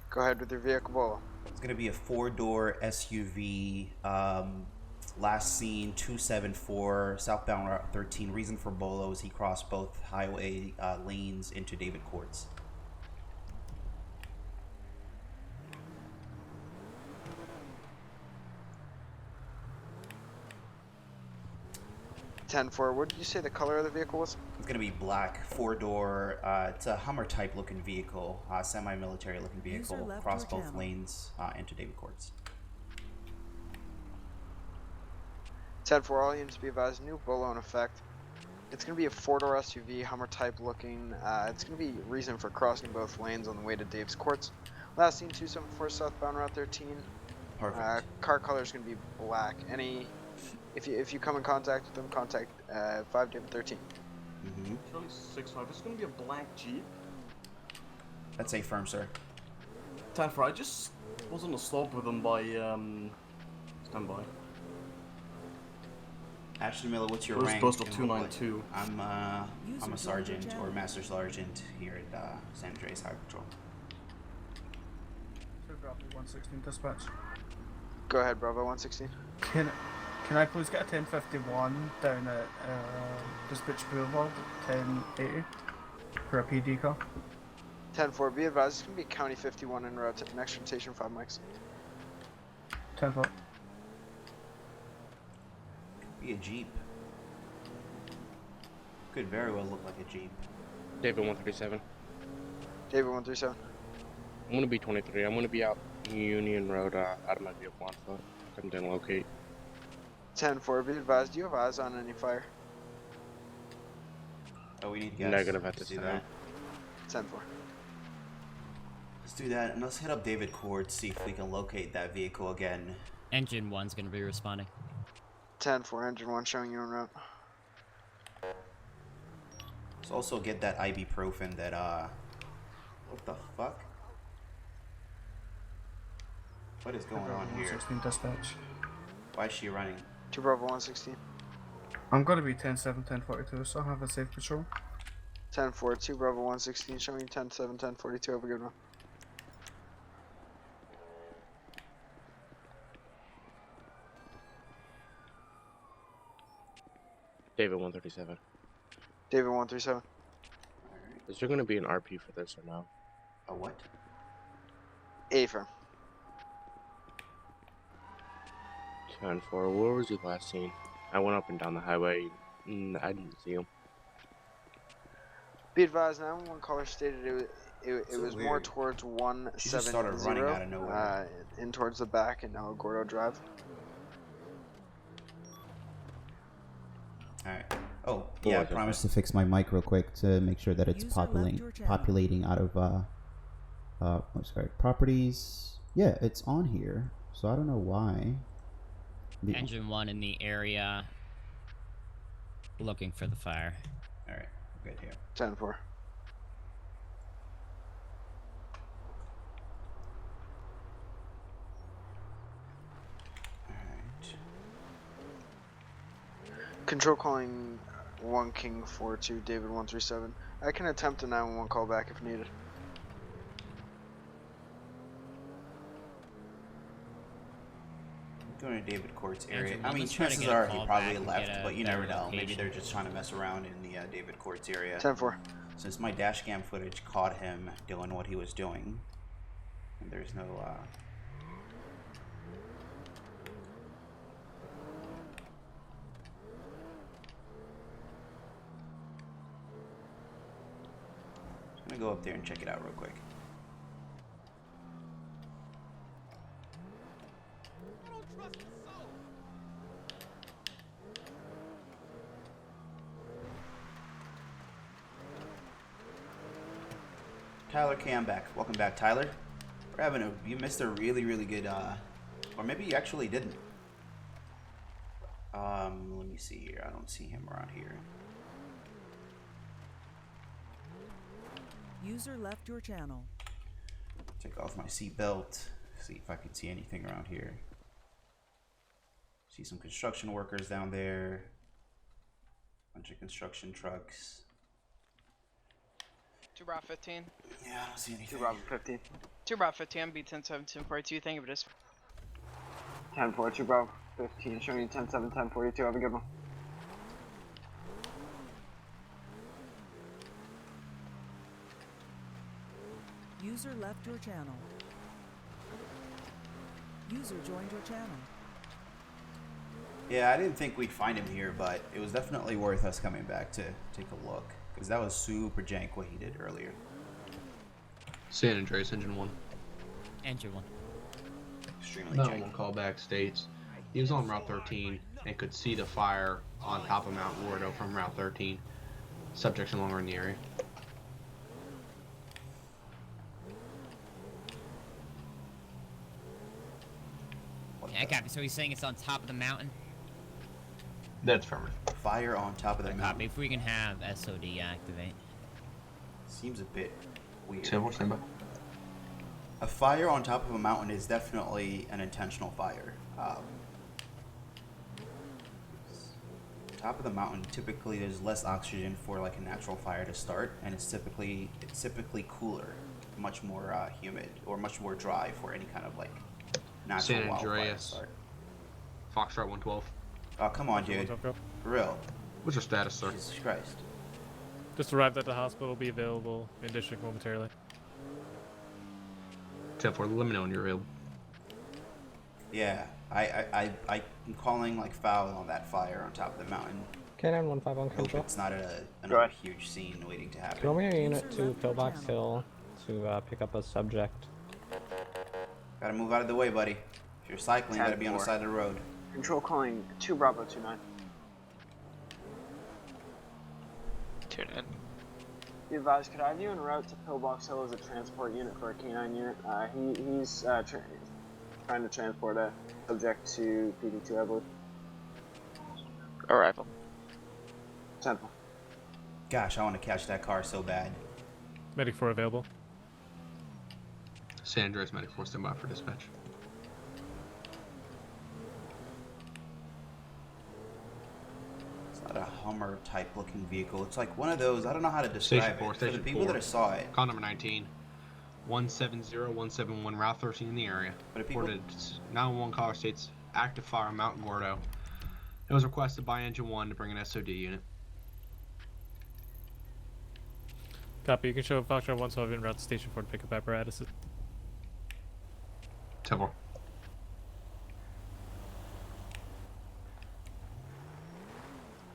Go ahead with your vehicle bolo. It's going to be a 4-door SUV, last seen 274, southbound Route 13. Reason for bolo is he crossed both highway lanes into David Courts. What did you say the color of the vehicle was? It's going to be black, 4-door. It's a Hummer type looking vehicle, semi-military looking vehicle, across both lanes into David Courts. 10-4, all units be advised, new bolo in effect. It's going to be a 4-door SUV, Hummer type looking. It's going to be reason for crossing both lanes on the way to Dave's Courts. Last seen 274 southbound Route 13. Perfect. Car color is going to be black. If you come in contact with them, contact 5 David 13. Mm-hmm. Charlie 65, it's gonna be a black Jeep. That's a firm, sir. 10-4, I just was on a slope with them by stand by. Ashton Miller, what's your rank? Postal 292. I'm a sergeant or master sergeant here at San Andreas High Patrol. 116 dispatch. Go ahead, Bravo 116. Can Can I please get a 1051 down at Vespucci Boulevard, 1080 for a PD call? 10-4, be advised, it's going to be County 51 en route to next station 5 mics. 10-4. Could be a Jeep. Could very well look like a Jeep. David 137. David 137. I'm gonna be 23. I'm gonna be out Union Road, out of my vehicle on foot. Couldn't locate. 10-4, be advised, do you have eyes on any fire? Oh, we need gas. Negative at this time. 10-4. Let's do that, and let's hit up David Court, see if we can locate that vehicle again. Engine 1's gonna be responding. 10-4, engine 1 showing you en route. Let's also get that ibuprofen that, what the fuck? What is going on here? 116 dispatch. Why is she running? 2 Bravo 116. I'm gonna be 10-7, 10-42, so I'll have a safe patrol. 10-4, 2 Bravo 116 showing you 10-7, 10-42, have a good one. David 137. David 137. Is there gonna be an RP for this or no? A what? A firm. 10-4, where was he last seen? I went up and down the highway. I didn't see him. Be advised, 911 caller stated it was more towards 170. She just started running out of nowhere. In towards the back in El Gordo Drive. Alright. Oh, yeah, I promised to fix my mic real quick to make sure that it's populating out of, oh, sorry, properties. Yeah, it's on here, so I don't know why. Engine 1 in the area, looking for the fire. Alright, good here. 10-4. Control calling 1 King 42 David 137. I can attempt a 911 call back if needed. Going to David Court's area. I mean, chances are he probably left, but you never know. Maybe they're just trying to mess around in the David Court's area. 10-4. Since my dash cam footage caught him doing what he was doing, and there's no I'm gonna go up there and check it out real quick. Tyler K, I'm back. Welcome back, Tyler. We're having you missed a really, really good, or maybe you actually didn't. Let me see here. I don't see him around here. User left your channel. Take off my seatbelt. See if I can see anything around here. See some construction workers down there. Bunch of construction trucks. 2 Bravo 15. Yeah, I don't see anything. 2 Bravo 15. 2 Bravo 15, I'm B10 7 1042. Thank you for this. 10-4, 2 Bravo 15 showing you 10-7, 1042. Have a good one. User left your channel. User joined your channel. Yeah, I didn't think we'd find him here, but it was definitely worth us coming back to take a look. Because that was super jank what he did earlier. San Andreas, engine 1. Engine 1. Extremely No jank. one callback states he was on Route 13 and could see the fire on top of Mount Wardo from Route 13. Subjects no longer in the area. Yeah, copy. So he's saying it's on top of the mountain? That's affirmative. Fire on top of the mountain. Copy. If we can have SOD activate. Seems a bit weird. Stand by. A fire on top of a mountain is definitely an intentional fire. Top of the mountain, typically there's less oxygen for like a natural fire to start, and it's typically cooler, much more humid or much more dry for any kind of like natural San wildfire to Andreas. start. Foxtrot 112. Oh, come on, dude. For real. What's your status, sir? Jesus Christ. Just arrived at the hospital. Be available in district momentarily. 10-4, let me know when you're available. Yeah, I'm calling like foul on that fire on top of the mountain. K9 151 Hope control. it's not another huge scene waiting to happen. Throw me a unit to Pillbox Hill to pick up a subject. Gotta move out of the way, buddy. If you're cycling, you gotta be on the side of the road. Control calling 2 Bravo 29. 29. Be advised, could I have you en route to Pillbox Hill as a transport unit for a K9 unit? He's trying to transport a subject to PD2, I believe. Arrival. 10. Gosh, I want to catch that car so bad. Medic 4 available. San Andreas Medic 4 stand by for dispatch. It's not a Hummer type looking vehicle. It's like one of those, I don't know how to describe it. For the people that saw it. Call number 19. 170-171 Route 13 in the area. Reported 911 caller states active fire on Mount Gordo. It was requested by Engine 1 to bring an SOD unit. Copy. You can show Foxtrot 112 en route to Station 4 to pick up apparatuses. 10-4. Alright,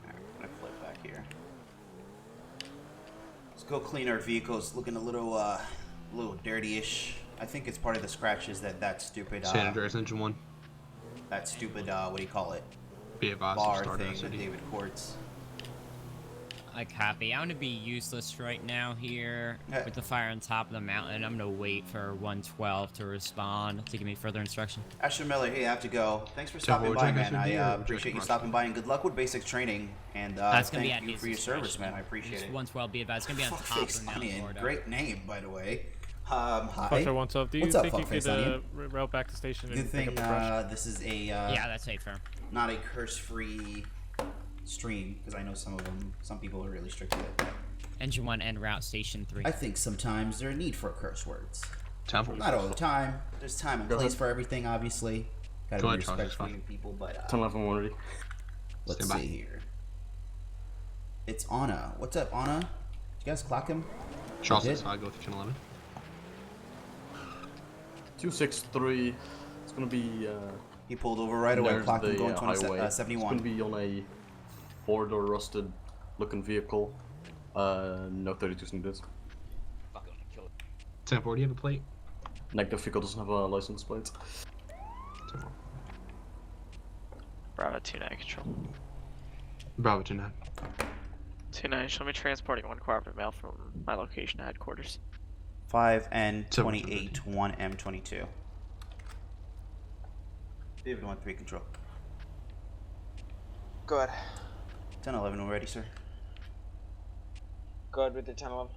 I'm gonna flip back here. Let's go clean our vehicles. Looking a little dirty-ish. I think it's part of the scratches that stupid San Andreas Engine 1. That stupid what do you call it? Be advised bar to start thing SOD. that David Courts. I copy. I'm gonna be useless right now here with the fire on top of the mountain. I'm gonna wait for 112 to respond to give me further instruction. Asher Miller, hey, I have to go. Thanks for stopping by, man. I appreciate you stopping by, and good luck with basic training. And thank you for your service, man. I appreciate it. 112, be advised. It's gonna be on top of the mountain. Gordo. Great name, by the way. Hi. Foxtrot 112, do you What's up, think you Fuckface could route back to station and Good pick thing up a brush? this is a yeah, that's safe, firm. Not a curse-free stream, because I know some people are really strict with it. Engine 1 en route station 3. I think sometimes there are need for curse words. Not all the time. There's time and place for everything, obviously. Gotta be respectful of people, but 10-11 ready. Let's see here. It's Anna. What's up, Anna? Did you guys clock him? Charles 65, go through 10-11. 263. It's gonna be. He pulled over right away. Clocked him going 71. It's gonna be on a 4-door rusted looking vehicle. No 32s needed. 10-4, do you have a plate? Negative, vehicle doesn't have a license plate. Bravo 29 control. Bravo 29. 29, show me transporting 1 cooperative male from my location to headquarters. 5N28, 1M22. David 1-3 control. Go ahead. 10-11, we're ready, sir. Go ahead with your 10-11.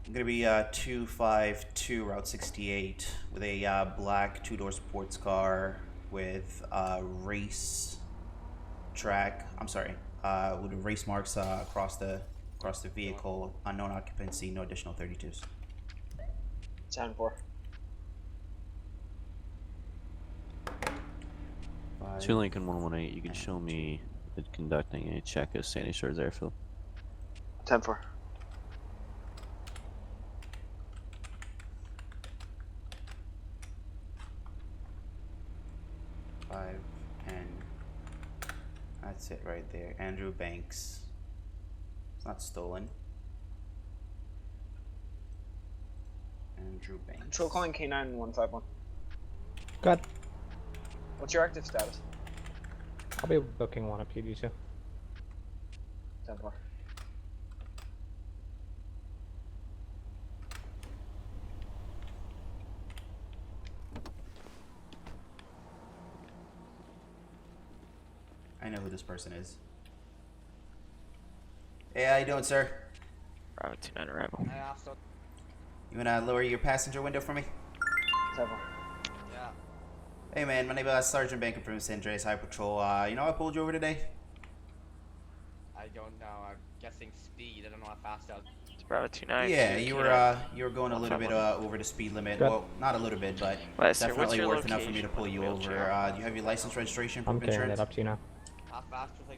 I'm gonna be 252 Route 68 with a black 2-door sports car with race track. I'm sorry, with race marks across the vehicle. Unknown occupancy, no additional 32s. 10-4. 2 Lincoln 118, you can show me it conducting a check at Sandy Shores Airfield. 10-4. That's it right there. Andrew Banks. It's not stolen. Andrew Banks. Control calling K9 151. Good. What's your active status? I'll be booking one at PD2. 10-4. I know who this person is. Hey, how you doing, sir? Bravo 29 arrival. You wanna lower your passenger window for me? 10-4. Yeah. Hey man, my name is Sergeant Banker from San Andreas High Patrol. You know I pulled you over today? I don't know. I'm guessing speed. I don't know how fast I was. Bravo 29. Yeah, you were going a little bit over the speed limit. Good. Well, not a little bit, but What's definitely your worth enough for me to location pull with you the over. wheelchair? Do you have your license, registration, I'm proof of carrying insurance? it up to you now. How fast was I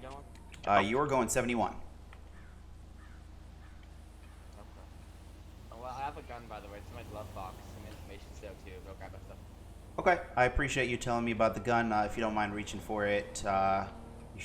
going? You were going 71. Okay. Oh, well, I have a gun, by the way. It's in my glove box. Some information's there too. Go grab that stuff. Okay, I appreciate you telling me about the gun. If you don't mind reaching for it,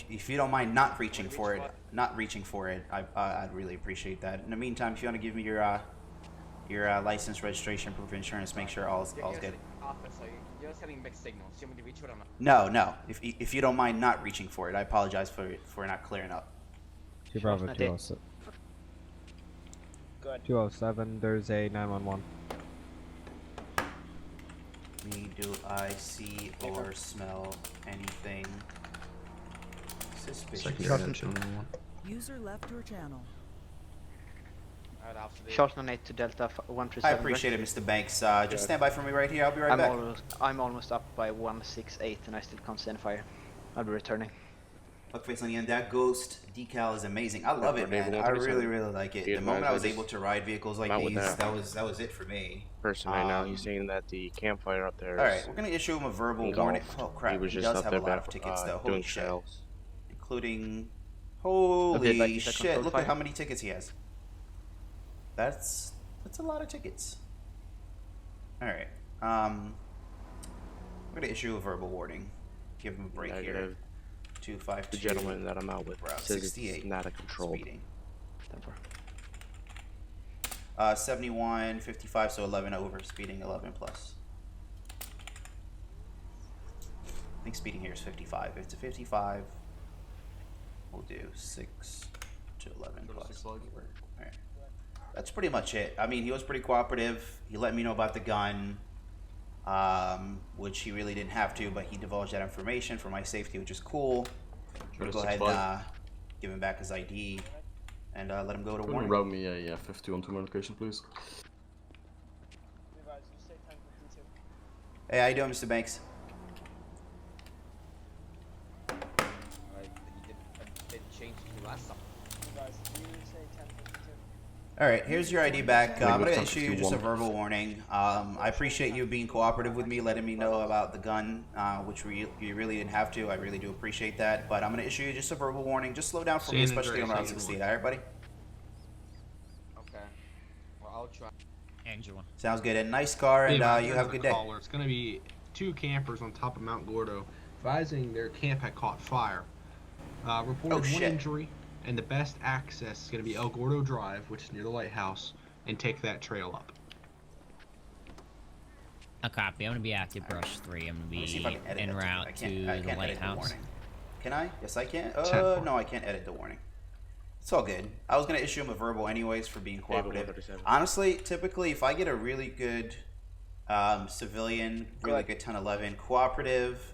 if you don't mind not reaching for it, I'd really appreciate that. In the meantime, if you want to give me your license, registration, proof of insurance, make sure all's good. Officer, you're sending mixed signals. You want me to reach for it or not? No. If you don't mind not reaching for it, I apologize for not clearing up. 2 Bravo 207. 207, there's a 911. Do I see or smell anything suspicious? User left your channel. Short on 8 to Delta 137. I appreciate it, Mr. Banks. Just stand by for me right here. I'll be right back. I'm almost up by 168 and I still can't stand fire. I'll be returning. Look, face on the end, that ghost decal is amazing. I love it, man. I really like it. The moment I was able to ride vehicles like these, that was it for me. Person right now, he's saying that the campfire up there. All right, we're gonna issue him a verbal warning. Oh crap, He was just does up have there a lot of tickets though. Holy doing shit, shells. including holy Okay, shit! Look at how many tickets he has. That's a lot of tickets. All right, we're gonna issue a verbal warning. Give him a break here. 252. The gentleman that I'm out with says 68. it's not a control. Speeding. 71, 55, so 11 over. Speeding 11 plus. I think speeding here is 55. If it's a 55, we'll do 6 to 11 plus. All right. That's pretty much it. I mean, he was pretty cooperative. He let me know about the gun, which he really didn't have to, but he divulged that information for my safety, which is cool. We'll go ahead and give him back his ID and let him go to warning. Route me a 51 to my location, please. Hey, how you doing, Mr. Banks? Alright, here's your ID back. I'm going to issue you just a verbal warning. I appreciate you being cooperative with me, letting me know about the gun, which you really didn't have to. I really do appreciate that. But I'm going to issue you just a verbal warning. Just slow down for me, especially on Route 68. Alright, buddy? Okay. Well, I'll try. Angela. Sounds good. And nice car, and you have a good day. It's going to be 2 campers on top of Mount Gordo, advising their camp had caught fire. Reported 1 injury. And the best access is going to be El Gordo Drive, which is near the lighthouse, and take that trail up. A copy. I'm going to be active brush 3. I'm going to be en route to the lighthouse. Can I? Yes, I can. No, I can't edit the warning. It's all good. I was going to issue him a verbal anyways for being cooperative. Honestly, typically, if I get a really good civilian, really good 10-11, cooperative,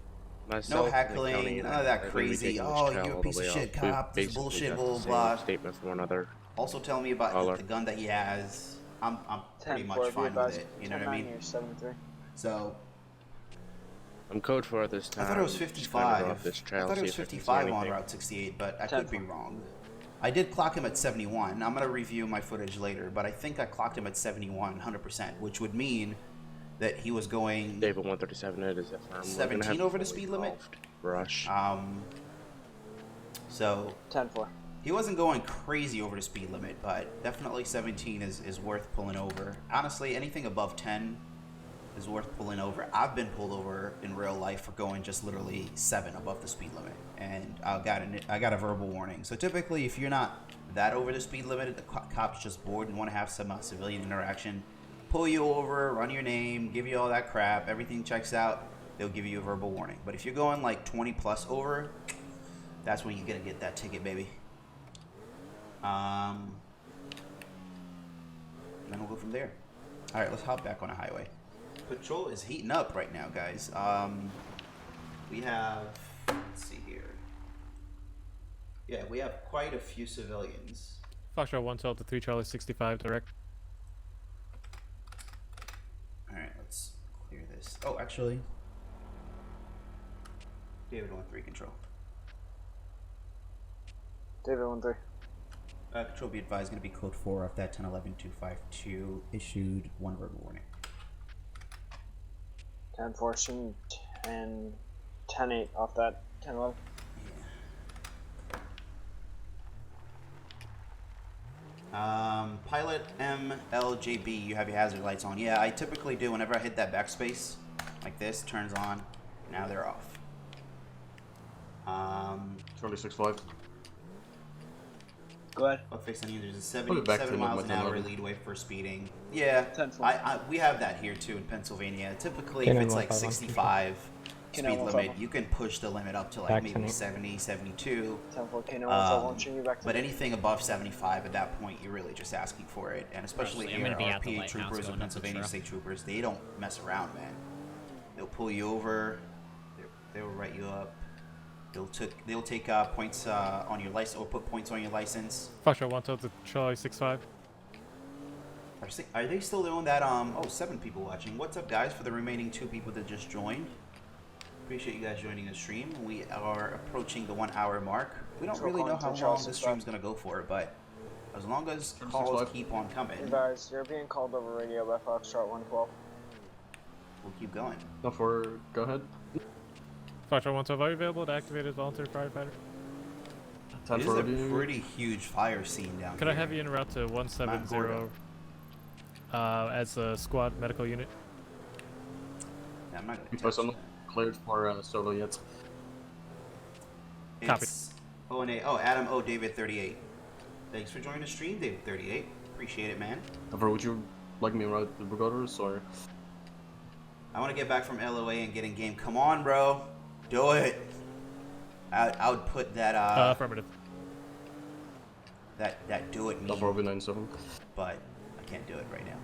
no heckling, none of that crazy, oh, you're a piece of shit cop, this bullshit, blah, blah. Statement from another. Also tell me about the gun that he has. I'm pretty much fine with it, you know what I mean? So, I'm code 4 this time. I thought it was 55. I thought it was 55 on Route 68, but I could be wrong. I did clock him at 71. I'm going to review my footage later, but I think I clocked him at 71, 100%, which would mean that he was going David 137, it is 17 over the speed limit. Rush. So 10-4. He wasn't going crazy over the speed limit, but definitely 17 is worth pulling over. Honestly, anything above 10 is worth pulling over. I've been pulled over in real life for going just literally 7 above the speed limit, and I got a verbal warning. So typically, if you're not that over the speed limit, the cop's just bored and want to have some civilian interaction, pull you over, run your name, give you all that crap, everything checks out, they'll give you a verbal warning. But if you're going like 20 plus over, that's when you're gonna get that ticket, baby. Then we'll go from there. All right, let's hop back on a highway. Patrol is heating up right now, guys. We have, let's see here. Yeah, we have quite a few civilians. Foxtrot 112 to 3 Charlie 65 direct. All right, let's clear this. Oh, actually, David 1-3 control. David 1-3. Control be advised, going to be code 4 off that 10-11-252 issued 1 verbal warning. 10-4, 10-8 off that 10-11. Pilot MLJB, you have your hazard lights on. Yeah, I typically do whenever I hit that backspace, like this, turns on. Now they're off. Charlie 6-5. Go ahead. There's a 77 miles an hour leadway for speeding. Yeah, we have that here too in Pennsylvania. Typically, if it's like 65 speed limit, you can push the limit up to like maybe 70, 72. But anything above 75 at that point, you're really just asking for it. And especially here, RPA troopers and Pennsylvania state troopers, they don't mess around, man. They'll pull you over. They'll write you up. They'll take points on your license, or put points on your license. Foxtrot 1 to Charlie 6-5. Are they still doing that? 7 people watching. What's up, guys? For the remaining 2 people that just joined, appreciate you guys joining the stream. We are approaching the 1 hour mark. We don't really know how long this stream's gonna go for, but as long as calls keep on coming, Guys, you're being called over radio by Foxtrot 112. We'll keep going. Go ahead. Foxtrot 112, are you available to activate as volunteer firefighter? It is a pretty huge fire scene down here. Could I have you en route to 170 as a squad medical unit? Yeah, I'm not gonna Because I'm not cleared for solo yet. It's Adam O. David 38. Thanks for joining the stream, David 38. Appreciate it, man. Would you like me to ride the Brigaders, or? I want to get back from LOA and get in game. Come on, bro. Do it. I would put that affirmative. That do it me. 97. But I can't do it right now.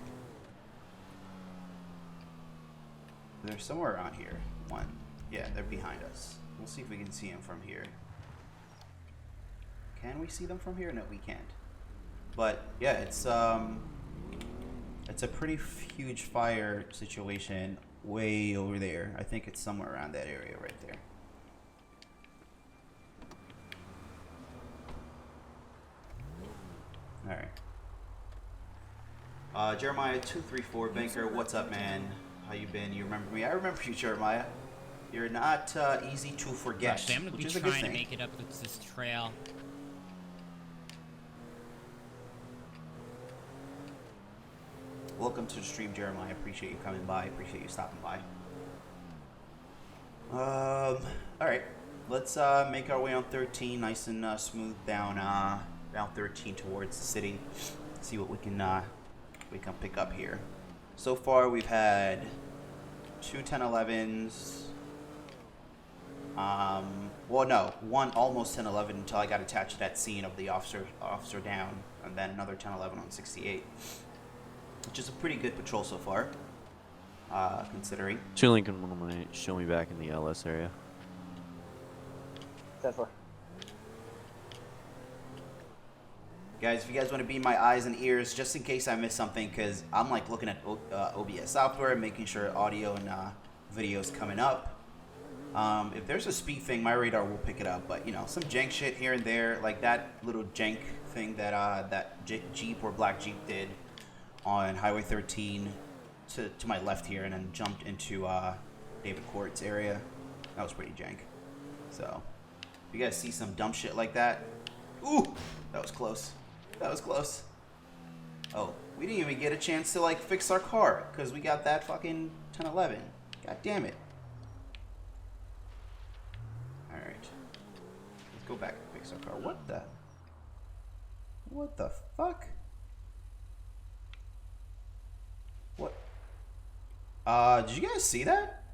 They're somewhere around here. One. Yeah, they're behind us. We'll see if we can see them from here. Can we see them from here? No, we can't. But yeah, it's a pretty huge fire situation way over there. I think it's somewhere around that area right there. All right. Jeremiah 234 Banker, what's up, man? How you been? You remember me? I remember you, Jeremiah. You're not easy to forget, Actually, I'm gonna which be is a good trying to thing. make it up this trail. Welcome to the stream, Jeremiah. Appreciate you coming by. Appreciate you stopping by. All right, let's make our way on 13, nice and smooth down 13 towards the city. See what we can pick up here. So far, we've had 2 10-11s. Well, no, one almost 10-11 until I got attached to that scene of the officer down, and then another 10-11 on 68. Which is a pretty good patrol so far, considering. Chilling can show me back in the LS area. 10-4. Guys, if you guys want to be my eyes and ears, just in case I miss something, because I'm like looking at OBS software, making sure audio and video is coming up. If there's a speed thing, my radar will pick it up, but you know, some jank shit here and there, like that little jank thing that Jeep or Black Jeep did on Highway 13 to my left here, and then jumped into David Court's area. That was pretty jank. So, if you guys see some dumb shit like that, ooh, that was close. That was close. Oh, we didn't even get a chance to like fix our car because we got that fucking 10-11. God damn it. All right, let's go back and fix our car. What the fuck? What? Did you guys see that?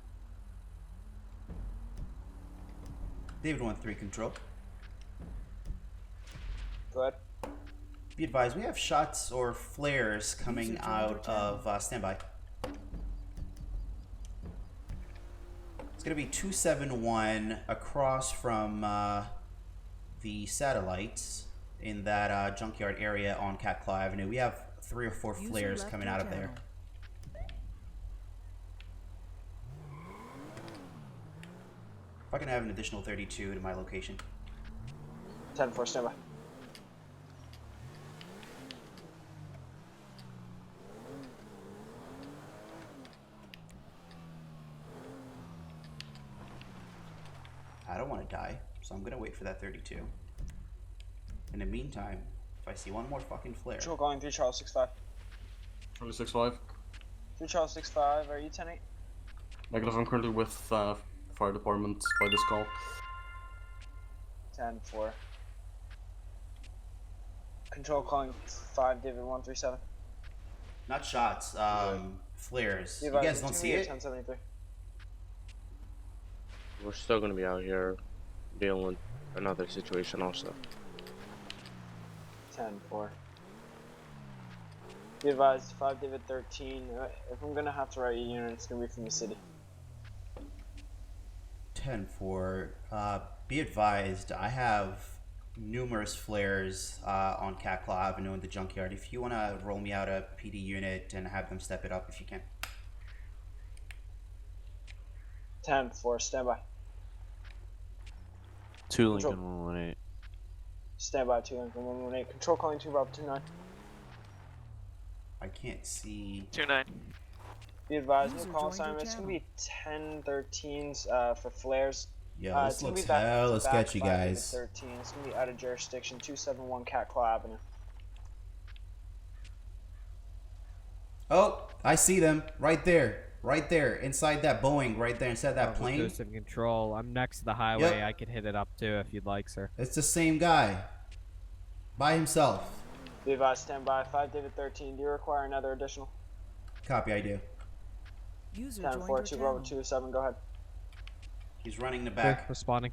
David 1-3 control. Go ahead. Be advised, we have shots or flares coming out of standby. It's gonna be 271 across from the satellites in that junkyard area on Cat Claw Avenue. We have 3 or 4 flares coming out of there. If I can have an additional 32 to my location. 10-4, standby. don't want to die, so I'm gonna wait for that 32. In the meantime, if I see one more fucking flare. Control calling 3 Charles 65. Charlie 65. 3 Charles 65, are you 10-8? Negative, I'm currently with fire department by this call. 10-4. Control calling 5 David 137. Not shots, flares. You guys don't see it? 1073. We're still gonna be out here dealing with another situation also. 10-4. Be advised, 5 David 13. If I'm gonna have to write a unit, it's gonna be from the city. 10-4. Be advised, I have numerous flares on Cat Claw Avenue in the junkyard. If you want to roll me out a PD unit and have them step it up if you can. 10-4, standby. 2 Lincoln 118. Standby, 2 Lincoln 118. Control calling 2 Bravo 29. I can't see. 2-9. Be advised, new call assignment. It's gonna be 10-13s for flares. Yeah, this looks hella sketchy, guys. 13. It's gonna be out of jurisdiction. 271 Cat Claw Avenue. Oh, I see them right there. Right there, inside that Boeing, right there, inside that plane. In control. I'm next to the highway. I could hit it up too if you'd like, sir. It's the same guy. By himself. Be advised, stand by. 5 David 13. Do you require another additional? Copy, I do. 10-4, 2 Bravo 27. Go ahead. He's running the back. Good, responding.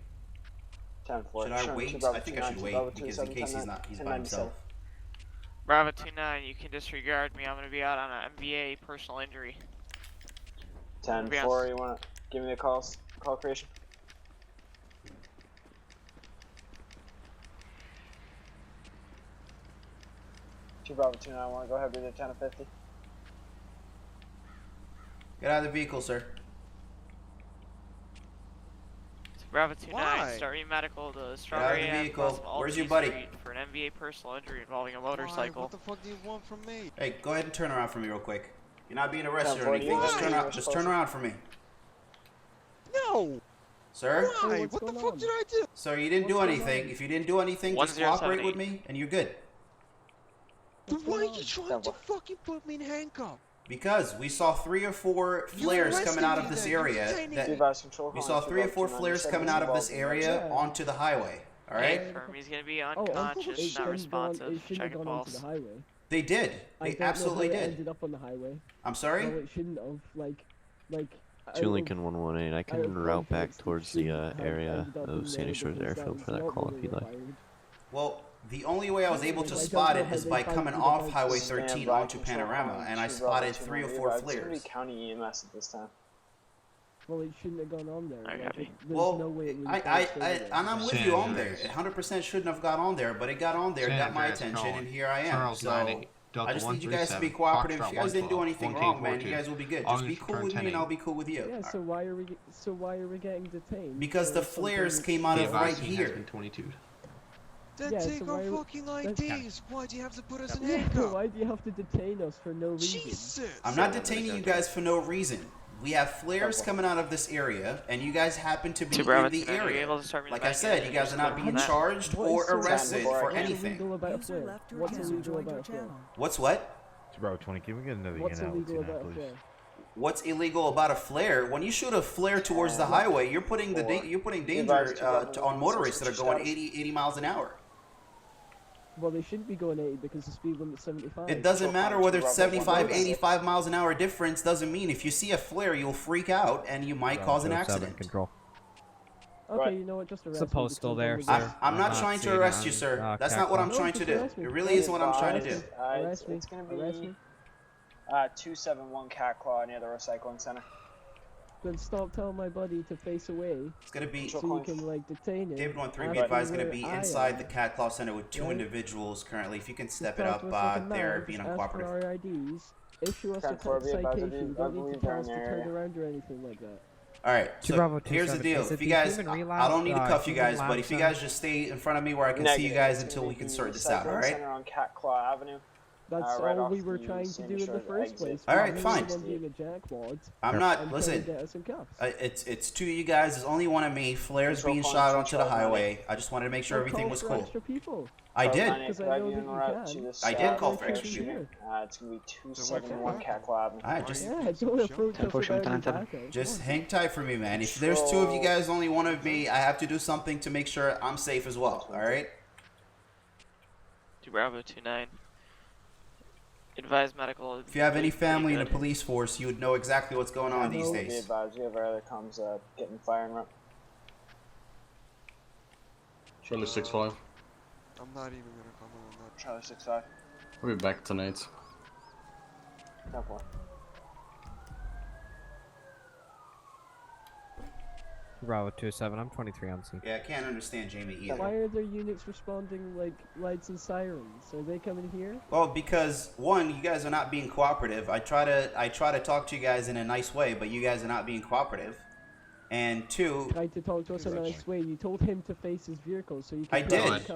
10-4. Should I wait? I think I should wait because in case he's by himself. Bravo 2-9, you can disregard me. I'm gonna be out on an MVA personal injury. 10-4, you wanna give me the call creation? Two Bravo 2-9, I wanna go ahead with the 10-50. Get out of the vehicle, sir. Bravo 2-9, start your medical to Strawberry Get out of the vehicle. Where's your Street buddy? For an MVA personal injury involving a motorcycle. What the fuck do you want from me? Hey, go ahead and turn around for me real quick. You're not being arrested or 10-4, anything. Just turn around for me. No! Sir? Why? What the fuck did I do? Sir, you didn't do anything. If you didn't do anything, just cooperate with me and you're good. Then why are you trying to fucking put me in handcuffs? Because we saw 3 or 4 flares coming out of this area. We saw 3 or 4 flares coming out of this area onto the highway. All right. He's gonna be unconscious, not responsive. Check a pulse. They did. They absolutely did. Ended up on the highway. I'm sorry. No, it shouldn't have. Like. 2 Lincoln 118. I can route back towards the area of Sandy Shores Airfield for that call if you'd like. Well, the only way I was able to spot it is by coming off Highway 13 onto Panorama, and I spotted 3 or 4 flares. It's gonna be county EMS at this time. Well, it shouldn't have gone on there. Well, and I'm with you on there. It 100% shouldn't have got on there, but it got on there, got my attention, and here I am. So I just need you guys to be cooperative. If you guys didn't do anything wrong, man, you guys will be good. Just be cool with me, and I'll be cool with you. Yeah. So why are we getting detained? Because the flares came out of right here. Then take our fucking IDs. Why do you have to put us in Yeah, handcuffs? why do you have to detain us for no reason? Jesus! I'm not detaining you guys for no reason. We have flares coming out of this area, and you guys happen to be in the area. Like I said, you guys are not being charged or arrested for anything. What's illegal about a flare? What's what? Bro, 20, can we get another What's unit illegal out, about a flare? What's illegal about a flare? When you shoot a flare towards the highway, you're putting danger on motorists that are going 80 miles an hour. Well, they shouldn't be going 80 because the speed limit's 75. It doesn't matter whether it's 75, 85 miles an hour difference. Doesn't mean if you see a flare, you'll freak out and you might cause an accident. Control. Okay, you know what? Just arrest me. The postal there, because sir. I'm not trying to arrest you, sir. That's not what I'm trying to do. It really isn't what I'm trying to do. It's gonna be 271 Cat Claw near the recycling center. Then stop telling my buddy to face away. It's gonna be so you can like detain him. David 1-3, be advised, gonna be inside the Cat Claw Center with 2 individuals currently. If you can step it up, they're being uncooperative. Ask for our IDs. Issue us a citation. You don't need to tell us to turn around or anything like that. Alright, so here's the deal. If you guys, I don't need to cuff you guys, but if you guys just stay in front of me where I can see you guys until we can sort this out, alright? On Cat Claw Avenue. That's right all off we were the trying to San do in the Andreas first exit. place. All right, We fine. were the one being a jackwad. I'm not. and Listen. Get us in cuffs. It's two of you guys. There's only one of me. Flares being shot onto the highway. I just wanted to make sure everything was cool. Extra people. I did. Because I know that you can. I did call for extra people. It's gonna be 271 Cackle Avenue. Alright, just don't approach us without any backup. just hang tight for me, man. If there's two of you guys, only one of me, I have to do something to make sure I'm safe as well. All right. 2 Bravo 29. Advise medical. If you have any family in the police force, you would know exactly what's going on these days. Be advised, we have our other comms getting fire and run. Charlie 6-5. I'm not even gonna comment on that. Charlie 6-5. We'll be back tonight. 10-4. Bravo 27, I'm 23 on scene. Yeah, I can't understand Jamie either. Why are their units responding like lights and sirens? Are they coming here? Well, because one, you guys are not being cooperative. I try to talk to you guys in a nice way, but you guys are not being cooperative. And two, Tried to talk to us in a nice way. You told him to face his vehicle so you I can did.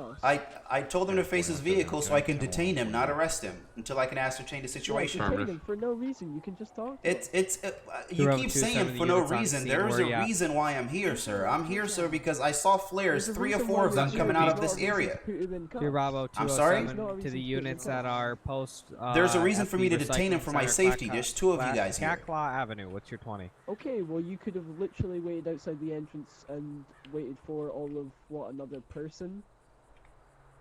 I told him to face his vehicle so I can detain him, not arrest him, until I can ascertain the situation. Yeah, detain him for no reason. You can just talk. To You keep saying for no reason. There's a reason why I'm here, sir. I'm here, sir, because I saw flares, 3 or 4 of them coming out of this area. Bravo 207 I'm sorry? to the units that are post. There's a reason at for the me to detain him recycling for my center, safety. There's 2 of you guys here. Cacklaw Avenue, what's your 20? Okay, well you could have literally waited outside the entrance and waited for all of another person.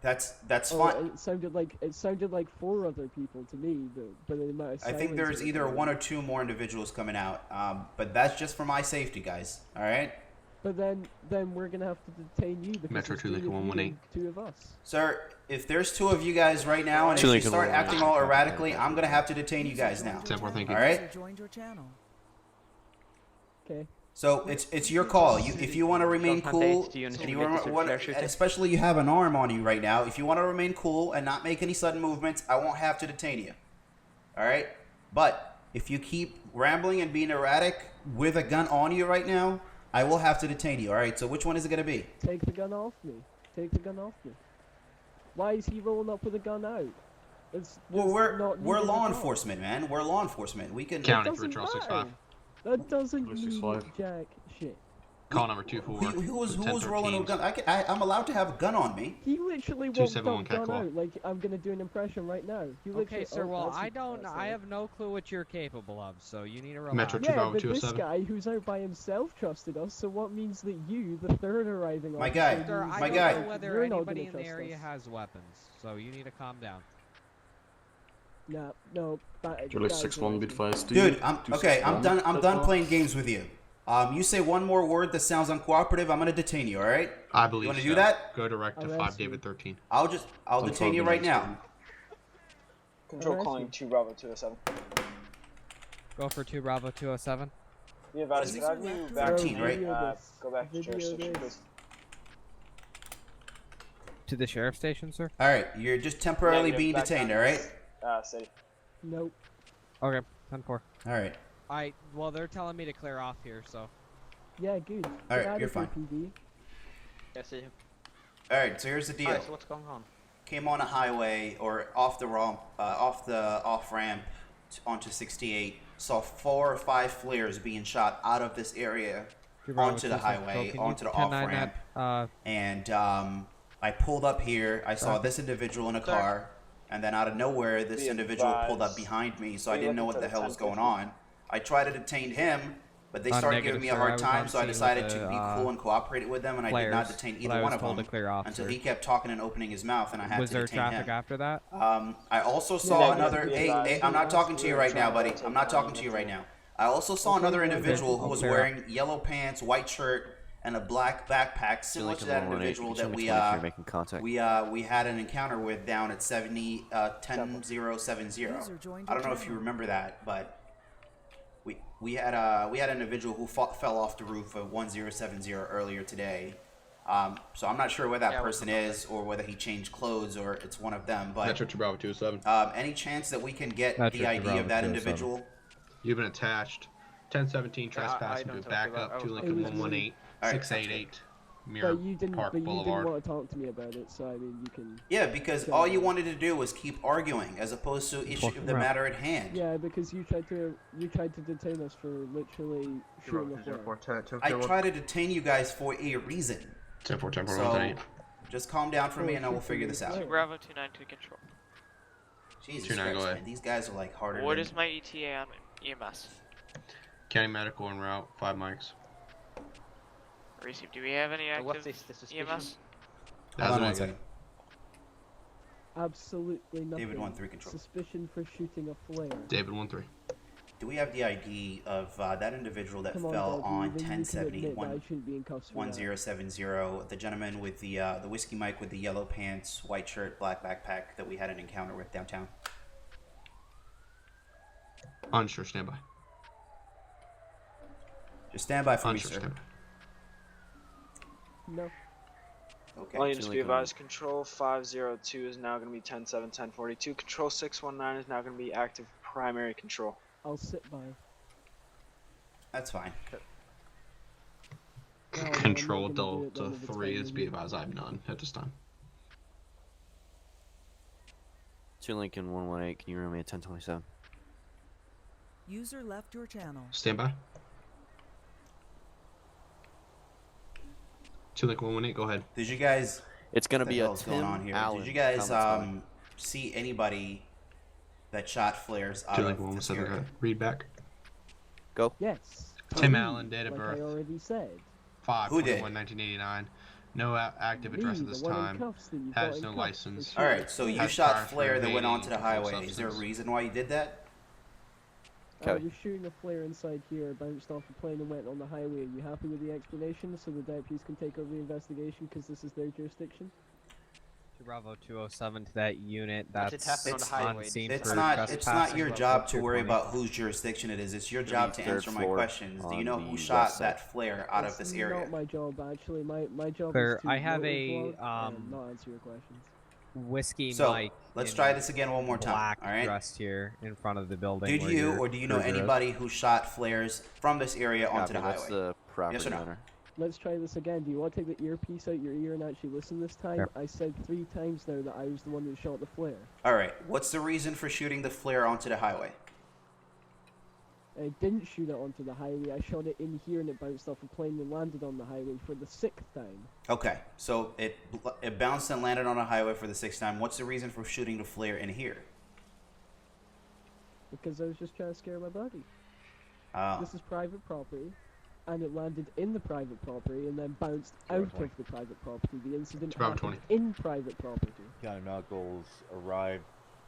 That's Oh, fine. It sounded like 4 other people to me, but the amount of I think sirens there's that either were 1 or 2 more individuals coming out. But that's just for my safety, guys. All right. But then we're gonna have to detain you because Metro it's 2 three Lincoln of you 118. and 2 of us. Sir, if there's 2 of you guys right now, and if you start acting all erratically, I'm gonna have to detain you guys now. 10-4, thank you. All right. Joined your channel. Okay. So it's your call. If you want to remain cool, and you especially you have an arm on you right now. If you want to remain cool and not make any sudden movements, I won't have to detain you. All right. But if you keep rambling and being erratic with a gun on you right now, I will have to detain you. All right. So which one is it gonna be? Take the gun off me. Take the gun off me. Why is he rolling up with a gun out? Well, we're law enforcement, man. We're law enforcement. We can. Counting for Charles 6-5. That doesn't mean jack shit. Call number 2-4. Who was rolling a gun? I'm allowed to have a gun on me. He literally walked up, 271 gun Cacklaw. out. Like I'm gonna do an impression right now. He Okay, literally, sir. Well, that's I have no clue what you're capable of, so you need to relax. Metro 2 Yeah, Bravo but this 207. guy who's out by himself trusted us. So what means that you, the third arriving My officer, guy, Sir, means I my don't guy. know whether you're not anybody gonna in the trust area us. has weapons, so you need to calm down. No. Charlie 6-1, be advised. Dude, I'm done. I'm done playing games with you. You say one more word that sounds uncooperative, I'm gonna detain you. All right? I believe You want to so. do that? Go direct to Arrest 5D-13. I'll detain you right now. Control Arrest calling me. 2 Bravo 207. Go for 2 Bravo 207. Be advised, could I have you back 13, right? Go back to jurisdiction, please. To the sheriff's station, sir? All right, you're just temporarily Yeah, being back detained. down. All right? City. Nope. Okay, 10-4. All right. Well, they're telling me to clear off here, so. Yeah, good. All Get right, out you're of here, fine. PD. Yeah, see him. All right. So here's the deal. Alright, so what's going on? Came on a highway or off the off ramp onto 68. Saw 4 or 5 flares being shot out of this area onto the highway, onto the off ramp, and I pulled up here. I saw this individual in a car, and then out of nowhere, this individual pulled up behind me. So I didn't know what the hell was going on. I tried to detain him, but they started giving me a hard time. So I decided to be cool and cooperated with them, and I did not detain either one of them until he kept talking and opening his mouth, and I had to detain him. Was there traffic after that? I also saw another. Hey, I'm not talking to you right now, buddy. I'm not talking to you right now. I also saw another individual who was wearing yellow pants, white shirt, and a black backpack, similar to that individual that we had an encounter with down at 10070. I don't know if you remember that, but we had an individual who fell off the roof of 1070 earlier today. So I'm not sure where that person is, or whether he changed clothes, or it's one of them. But Metro 2 Bravo 207. Any chance that we can get the ID of that individual? You've been attached. 1017 trespassing to backup. 2 Lincoln 118. 688. Mirror But you didn't. Park But you didn't Boulevard. want to talk to me about it, so I mean, you can. Yeah, because go all you on. wanted to do was keep arguing as opposed to issue the matter at hand. Yeah, because you tried to detain us for literally shooting the floor. I try to detain you guys for a reason. 10-4, 10-4, So, 1-8. just calm down for me and I will figure this out. Bravo 2-9 to control. Jesus 2-9, Christ, go ahead. man. These guys are like harder What than... is my ETA on EMS? County Medical en route, 5 mics. Receive. Do we have any what's active the suspicion? EMS? Hold on one second. Absolutely nothing. David 1-3 control. Suspicion for shooting a flare. David 1-3. Do we have the ID of that individual that Come on, fell Dad, on you can 1070 admit that I shouldn't be in cuffs for that. 1070? The gentleman with the whiskey mic with the yellow pants, white shirt, black backpack that we had an encounter with downtown. Unsure, standby. Just stand by for me, Unsure, sir. standby. No. Okay. All units be advised, Control 502 is now going to be 10-7, 1042. Control 619 is now going to be active primary control. I'll sit by. That's fine. Control Delta 3 is be advised, I have none at this time. 2 Lincoln 118, can you room me at 1027? User left your channel. Standby. 2 Lincoln 118, go ahead. Did you guys... It's gonna what the be a hell's going on Tim here? Allen Did you guys comment see anybody that shot flares out 2 of Lincoln this 117, go area? ahead. Read back. Go. Yes. Tim Allen, date of like birth. I already said. 5/21/1989. No active address Me, at this the one in time. cuffs that you Has got no in cuffs. license. Alright, so you Has shot prior flare that went evading onto the controlled highway. Is there a substance. reason why you did that? I was shooting a flare inside here, bounced off a plane and went on the highway. Are you happy with the explanation so the deputies can take over the investigation because this is their jurisdiction? To Bravo 207 to that unit. That's it happened on the highway? scene It's for not your trespassing. job What's to your worry 20? about whose jurisdiction it is. It's your job to third answer my floor questions. Do you on know the who west shot side. that flare out of this It's area? not my job, actually. My job Sir, is to I have motor a, vlog and not answer your questions. Whiskey So, Mike. let's in try this again one more time, Black alright? dressed here in front of the building. Did where you your or do you know cruiser is. anybody who shot flares from this area onto the Copy, what's highway? the property Yes or no? owner? Let's try this again. Do you want to take the earpiece out your ear and actually listen this time? Sure. I said 3 times now that I was the one that shot the flare. Alright, what's the reason for shooting the flare onto the highway? I didn't shoot it onto the highway. I shot it in here and it bounced off a plane and landed on the highway for the 6th time. Okay, so it bounced and landed on a highway for the 6th time. What's the reason for shooting the flare in here? Because I was just trying to scare my buddy. Oh. This is private property, and it landed in the private property and then bounced out of the private property. The incident Bravo happened 20. in private property. County Medicals arrived.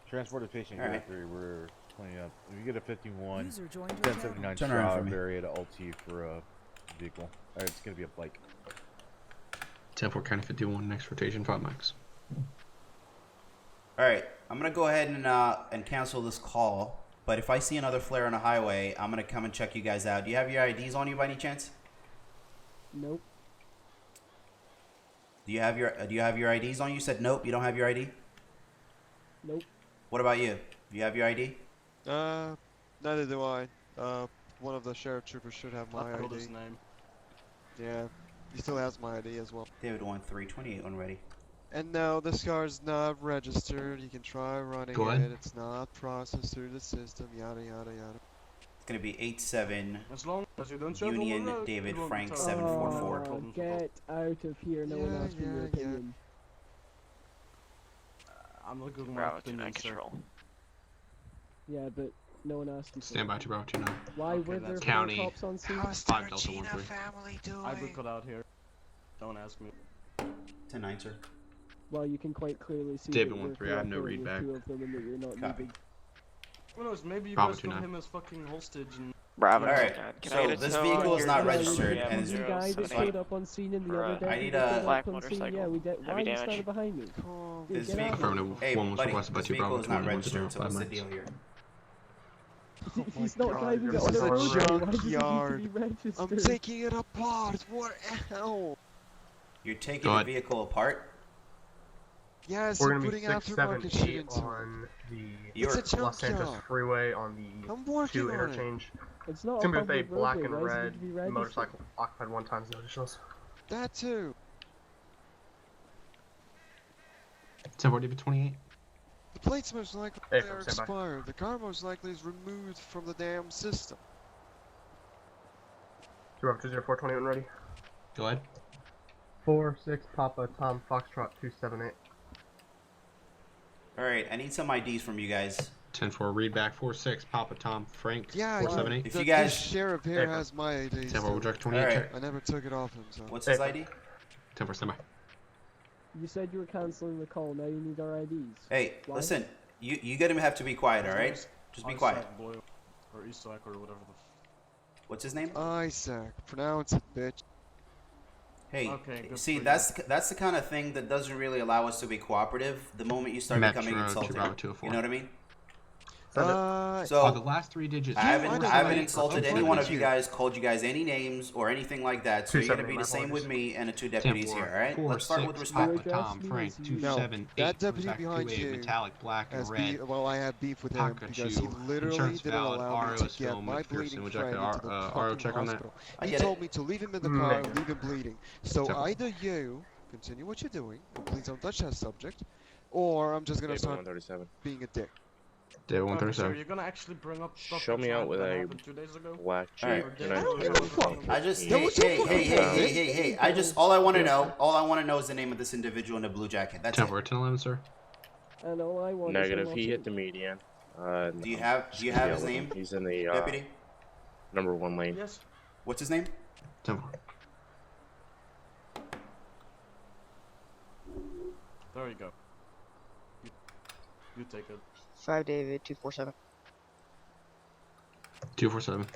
Transport to patient All right. 3. We're 20 up. If you get a 51, User joined your 1079 Turn around for Shroud me. area to LT for a vehicle. It's gonna be a bike. 10-4, County 51, next rotation, 5 mics. Alright, I'm gonna go ahead and cancel this call. But if I see another flare on the highway, I'm gonna come and check you guys out. Do you have your IDs on you by any chance? Nope. Do you have your IDs on you? You said nope, you don't have your ID? Nope. What about you? Do you have your ID? Neither do I. One of the sheriff troopers should have my ID. His name. Yeah, he still has my ID as well. David 1328 when ready. And no, this car's not registered. You can try running Go ahead. it. It's not processed through the system. Yada yada yada. It's gonna be 87 As long as you don't travel Union on the road, David it won't Frank be 744. Oh, get out of here. No one asked for your opinion. I'm looking for my Bravo opinion, 29 sir. control. Yeah, but no one asked you for Stand by to Bravo 29. Why Okay, were there that's 4 County. cops on scene? How's the 5 Delta Regina 13. family doing? I will cut out here. Don't ask me. 10-9, sir. Well, you can quite clearly see David that you're 13, I have no cooperating read with back. 2 of them and that you're not Copy. needed. Who knows? Maybe you Bravo guys got 29. him as fucking hostage and. Bravo. Alright, 29. Can I so get a this tow vehicle on is your not Bravo registered GM and The guy that 078? showed up on scene and the For, other I deputy need that a showed black up on scene. motorcycle. Yeah, we did. Why are you Heavy standing damage. behind me? Cool. Dude, this get out of vehicle. here. Affirmative. Hey, One was buddy, requested by this 2 vehicle Bravo is not 21, registered, so 5 what's the mics. deal here? He's not God, driving it this on is a a road. Why does it need to junkyard. be registered? I'm taking it apart. What the hell? You're taking Go the ahead. vehicle apart? Yes, We're I'm gonna be putting aftermarket shit 678 into it. on the You're- It's a Los Santos junkyard. Freeway on the I'm working 2 on it. interchange. It's not It's a gonna be with a public black roadway. and Why does it need red to be registered? motorcycle occupied 1 times no additionals. That too. 10-4, David 28. The plates most likely Hey, are folks, stand by. expired. The car most likely is removed from the damn system. 2-0-2-0-4-20 when ready. Go ahead. 4-6 Papa Tom Foxtrot 278. All right, I need some IDs from you guys. 10-4, read back. 4-6 Papa Tom Frank Yeah, 478. If you guys, this sheriff here has my ID. 10-4, we'll direct 28. All right. Check. I never took it off him, so. What's his ID? 10-4, stand by. You said you were canceling the call. Now you need our IDs. Hey, Why? listen. You gonna have to be quiet, all right? Just be quiet. Blue, or Isaac, or whatever the. What's his name? Isaac. Pronounce it, bitch. Hey, Okay, good see, for that's the kind of thing that doesn't really allow us to be cooperative. The moment you start becoming insulting, you know what I mean? So the last 3 digits. I haven't insulted any one of you guys, called you guys any names or anything like that. So you're gonna be the same with me and the 2 deputies here, all right? Let's start with respect. Papa Tom Frank 278. That deputy behind you metallic black and has red. well, I had beef with him because he literally Insurance didn't valid. allow me RO to is get film my McPherson. bleeding Would you like friend the into the RO fucking check on that? hospital. I He get told it. me to leave him in the car and leave him bleeding. So either you continue what you're doing, and please don't touch that subject, or I'm just gonna start 137. being a dick. Day So 137. you're gonna actually bring up stuff Show that me out with that a happened 2 days ago? black All right. Jeep. and I don't give a fuck. I just That was your fucking hey. I just all I want to know is the name of this individual in the blue jacket. That's 10-4, it. 10-11, sir. And all I want Negative. is He hit the median. Do you have his name? He's in the Deputy? number 1 lane. Yes. What's his name? 10-4. There you go. You take it. 5 David 247. 247.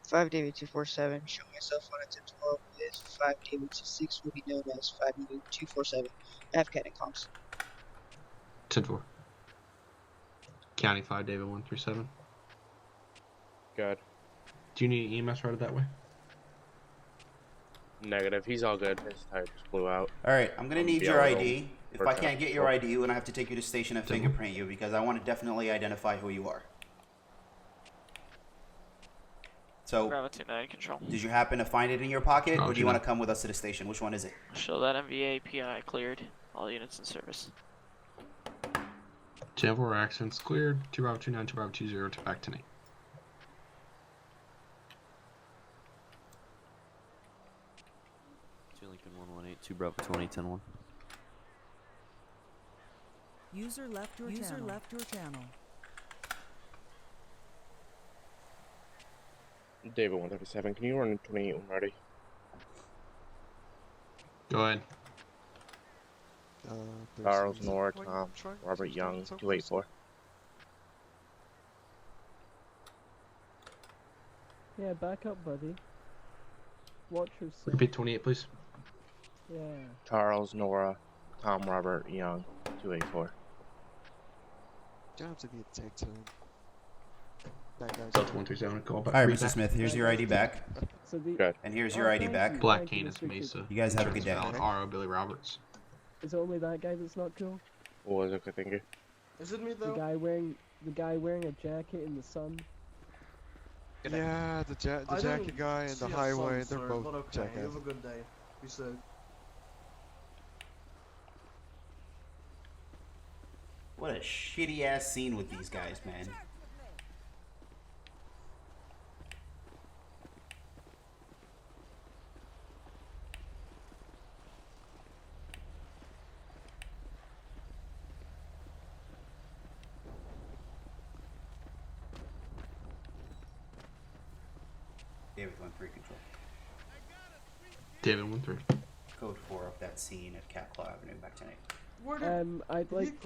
5 David 247. Show myself on a 1012 with 5 David 26 will be known as 5 David 247. I have cat and comps. 10-4. County 5 David 137. Good. Do you need EMS routed that way? Negative. He's all good. His tire just blew out. All right, I'm gonna need Be your able to ID. If work I can't out. get your ID, we're gonna have to take you to station and fingerprint you because I want to definitely identify who you are. So, Bravo 29 control. did you happen to find it in your pocket, Oh, or do you want to come with us to the station? Which one is it? Show that MVA PI cleared. All units in service. 10-4 accidents cleared. 2 Bravo 29, 2 Bravo 20 to back 10-8. Lincoln 118, 2 Bravo 20, 10-1. User left your channel. David 137. Can you run 28 when ready? Go ahead. Charles Nor, Tom, Robert Young, 284. Yeah, back up, buddy. Watch yourself. Repeat 28, please. Yeah. Charles Nora, Tom Robert Young, 284. Don't have to be a dick to him. That guy's Delta 137, call back. All right, Mr. Smith, here's your ID back. So the, Good. And here's your ID back. Black Canis Mesa. You guys have a good day. Insurance valid. RO Billy Roberts. Is it only that guy that's not cool? What was it, good thinking? Is it me The though? guy wearing a jacket in the sun. Yeah, the jacket guy and the highway, they're both jackets. Have a good day. Be safe. What a shitty ass scene with these guys, man. David 1-3 control. David 1-3. Code 4 of that scene at Capclaw Avenue, back to 8. I'd like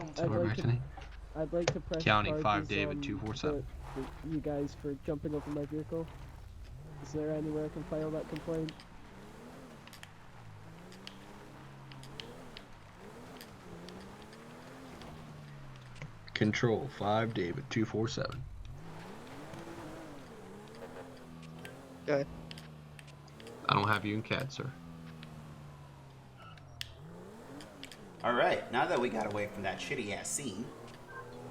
to press County charges 5 David on 247. you guys for jumping over my vehicle. Is there anywhere I can file that complaint? Control 5 David 247. Good. I don't have you in CAD, sir. All right, now that we got away from that shitty ass scene,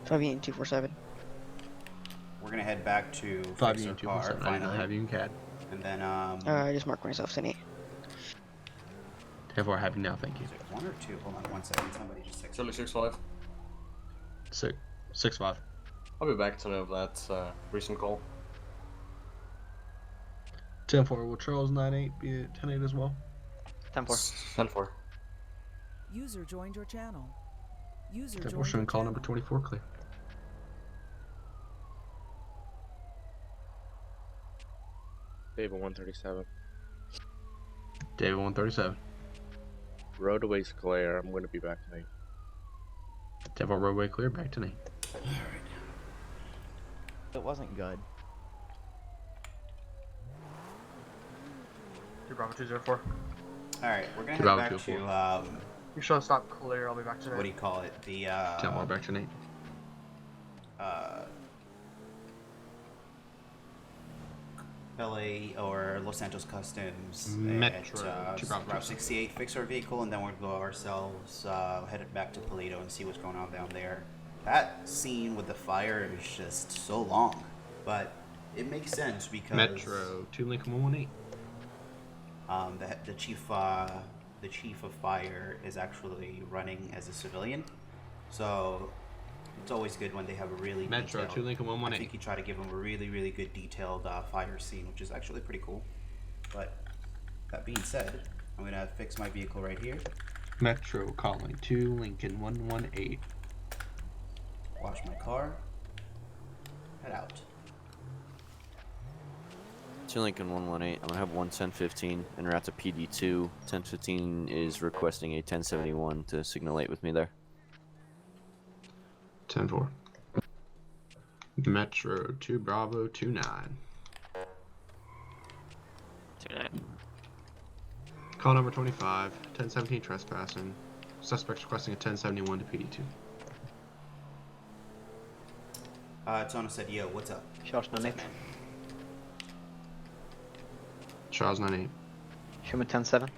5 247. we're gonna head back to 5 fix our car 247. I don't finally, have you in CAD. and then I just marked myself, Cindy. 10-4, happy now, thank you. Is it 1 or 2? Hold on 1 second. Somebody just texted. Charlie 6-5. 6-5. I'll be back to know that recent call. 10-4, will Charles 9-8 be at 10-8 as well? 10-4. 10-4. User joined your channel. User 10-4 joined your showing call channel. number 24 clear. David 137. David 137. Roadway's clear. I'm gonna be back tonight. 10-4 roadway clear, back to 8. It wasn't good. 2 Bravo 204. Alright, we're gonna head Bravo back 204. to, You should stop clear, I'll be back tonight. what do you call it? The, 10-4 back to 8. LA or Los Angeles Customs Metro, at Route 68, fix our vehicle, and then we'll go ourselves, head back to Paleto and see what's going on down there. That scene with the fire is just so long, but it makes sense because Metro 2 Lincoln 118. The chief of fire is actually running as a civilian, so it's always good when they have a really Metro detailed, 2 Lincoln 118. I think you try to give them a really good detailed fire scene, which is actually pretty cool. But that being said, I'm gonna fix my vehicle right here. Metro calling 2 Lincoln 118. Wash my car. Head out. 2 Lincoln 118. I'm gonna have one 1015 and route to PD2. 1015 is requesting a 1071 to signal 8 with me there. 10-4. Metro 2 Bravo 29. 2-9. Call number 25. 1017 trespassing. Suspects requesting a 1071 to PD2. Tona said, yo, what's up? Charles 9-8. Charles 98. Show me 10-7.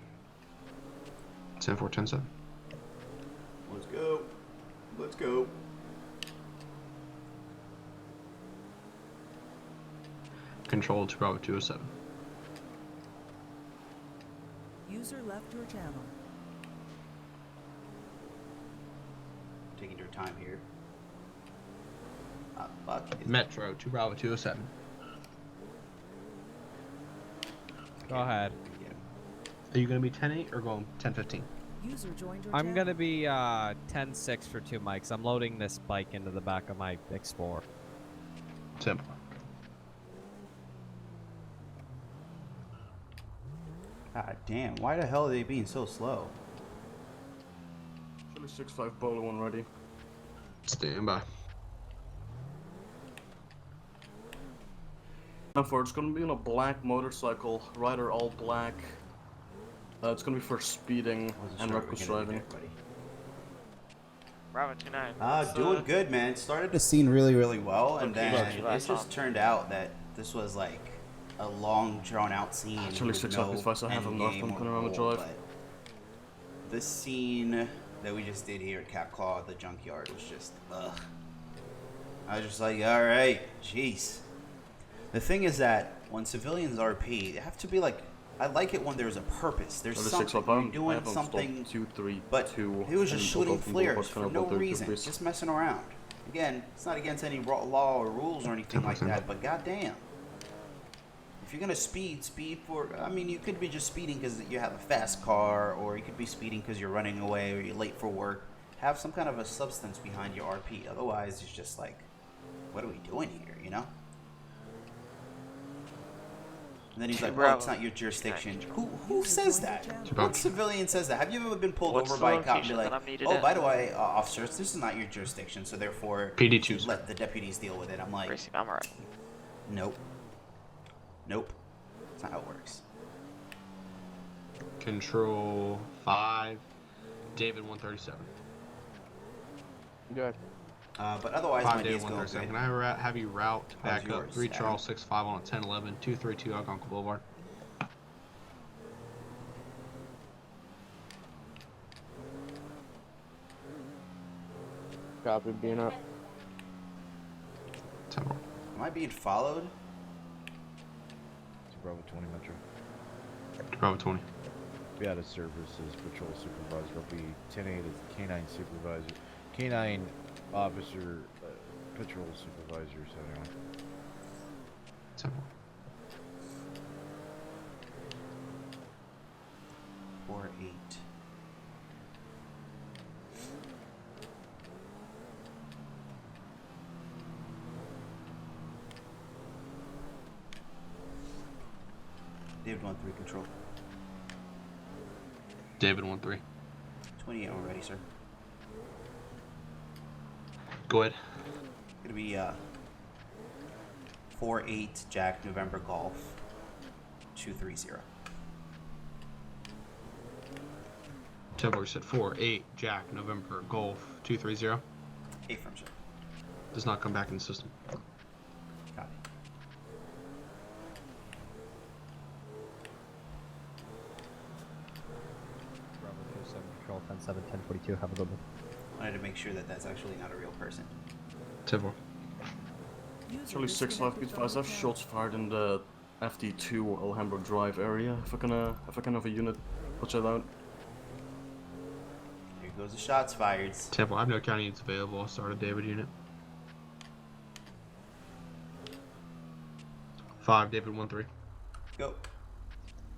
10-4, 10-7. Let's go. Let's go. Control to Bravo 207. User left your channel. Taking your time here. Fuck it. Metro to Bravo 207. Go ahead. Are you going to be 10-8 or going 10-15? User joined your I'm channel. gonna be 10-6 for 2 mics. I'm loading this bike into the back of my Explorer. Simple. God damn, why the hell are they being so slow? Charlie 6-5, Polo 1 ready. Stand by. 10-4, it's gonna be on a black motorcycle, rider all black. It's gonna be for speeding and reckless driving. Bravo 2-9. Doing good, man. Started the scene really well, and Okay, then last it just turned out that this was like a long, drawn-out scene. Charlie with 6-5 advice I have end on northbound game or Panorama goal, Drive. but this scene that we just did here at Cap Claw at the junkyard was just, ugh. I was just like, all right, jeez. The thing is that when civilians RP, they have to be like, I like it when there's a purpose. There's something, you're doing something, but he was just shooting flares for no reason, just messing around. Again, it's not against any law or rules or anything like that, but goddamn. If you're gonna speed for, I mean, you could be just speeding because you have a fast car, or you could be speeding because you're running away or you're late for work. Have some kind of a substance behind your RP, otherwise it's just like, what are we doing here, you know? And then he's like, "Oh, it's not your jurisdiction." Who says that? What civilian says that? Have you ever been pulled over by a cop and be like, "Oh, by the way, officers, this is not your jurisdiction, so therefore, PD2. let the deputies deal with it." I'm like, nope, nope. That's not how it works. Control 5. David 137. Good. But otherwise, 5 my David day's going 137. good. Can I have you route How's back up yours, 3 Adam? Charles 65 on a 1011 232 Algonquin Boulevard? Copy, being up. Am I being followed? It's Bravo 20 Metro. Bravo 20. be out of service as patrol supervisor. I'll be 10-8 as the canine supervisor, canine officer, patrol supervisor. So anyway. Simple. 4-8. David 1-3 control. David 1-3. 28 already, sir. Go ahead. Gonna be 4-8 Jack November Golf 230. Temple said 4-8 Jack November Golf 230. Affirm, sir. Does not come back in the system. Copy. Bravo 27 control 10-7 1042. Have a good one. Wanted to make sure that that's actually not a real person. Temple. Charlie 6-5, be advised. I have shots fired in the FD2 Alhambra Drive area. If I can have a unit, watch that out. Here goes the shots fired. Temple, I have no county units available. I'll start a David unit. 5, David 1-3. Go.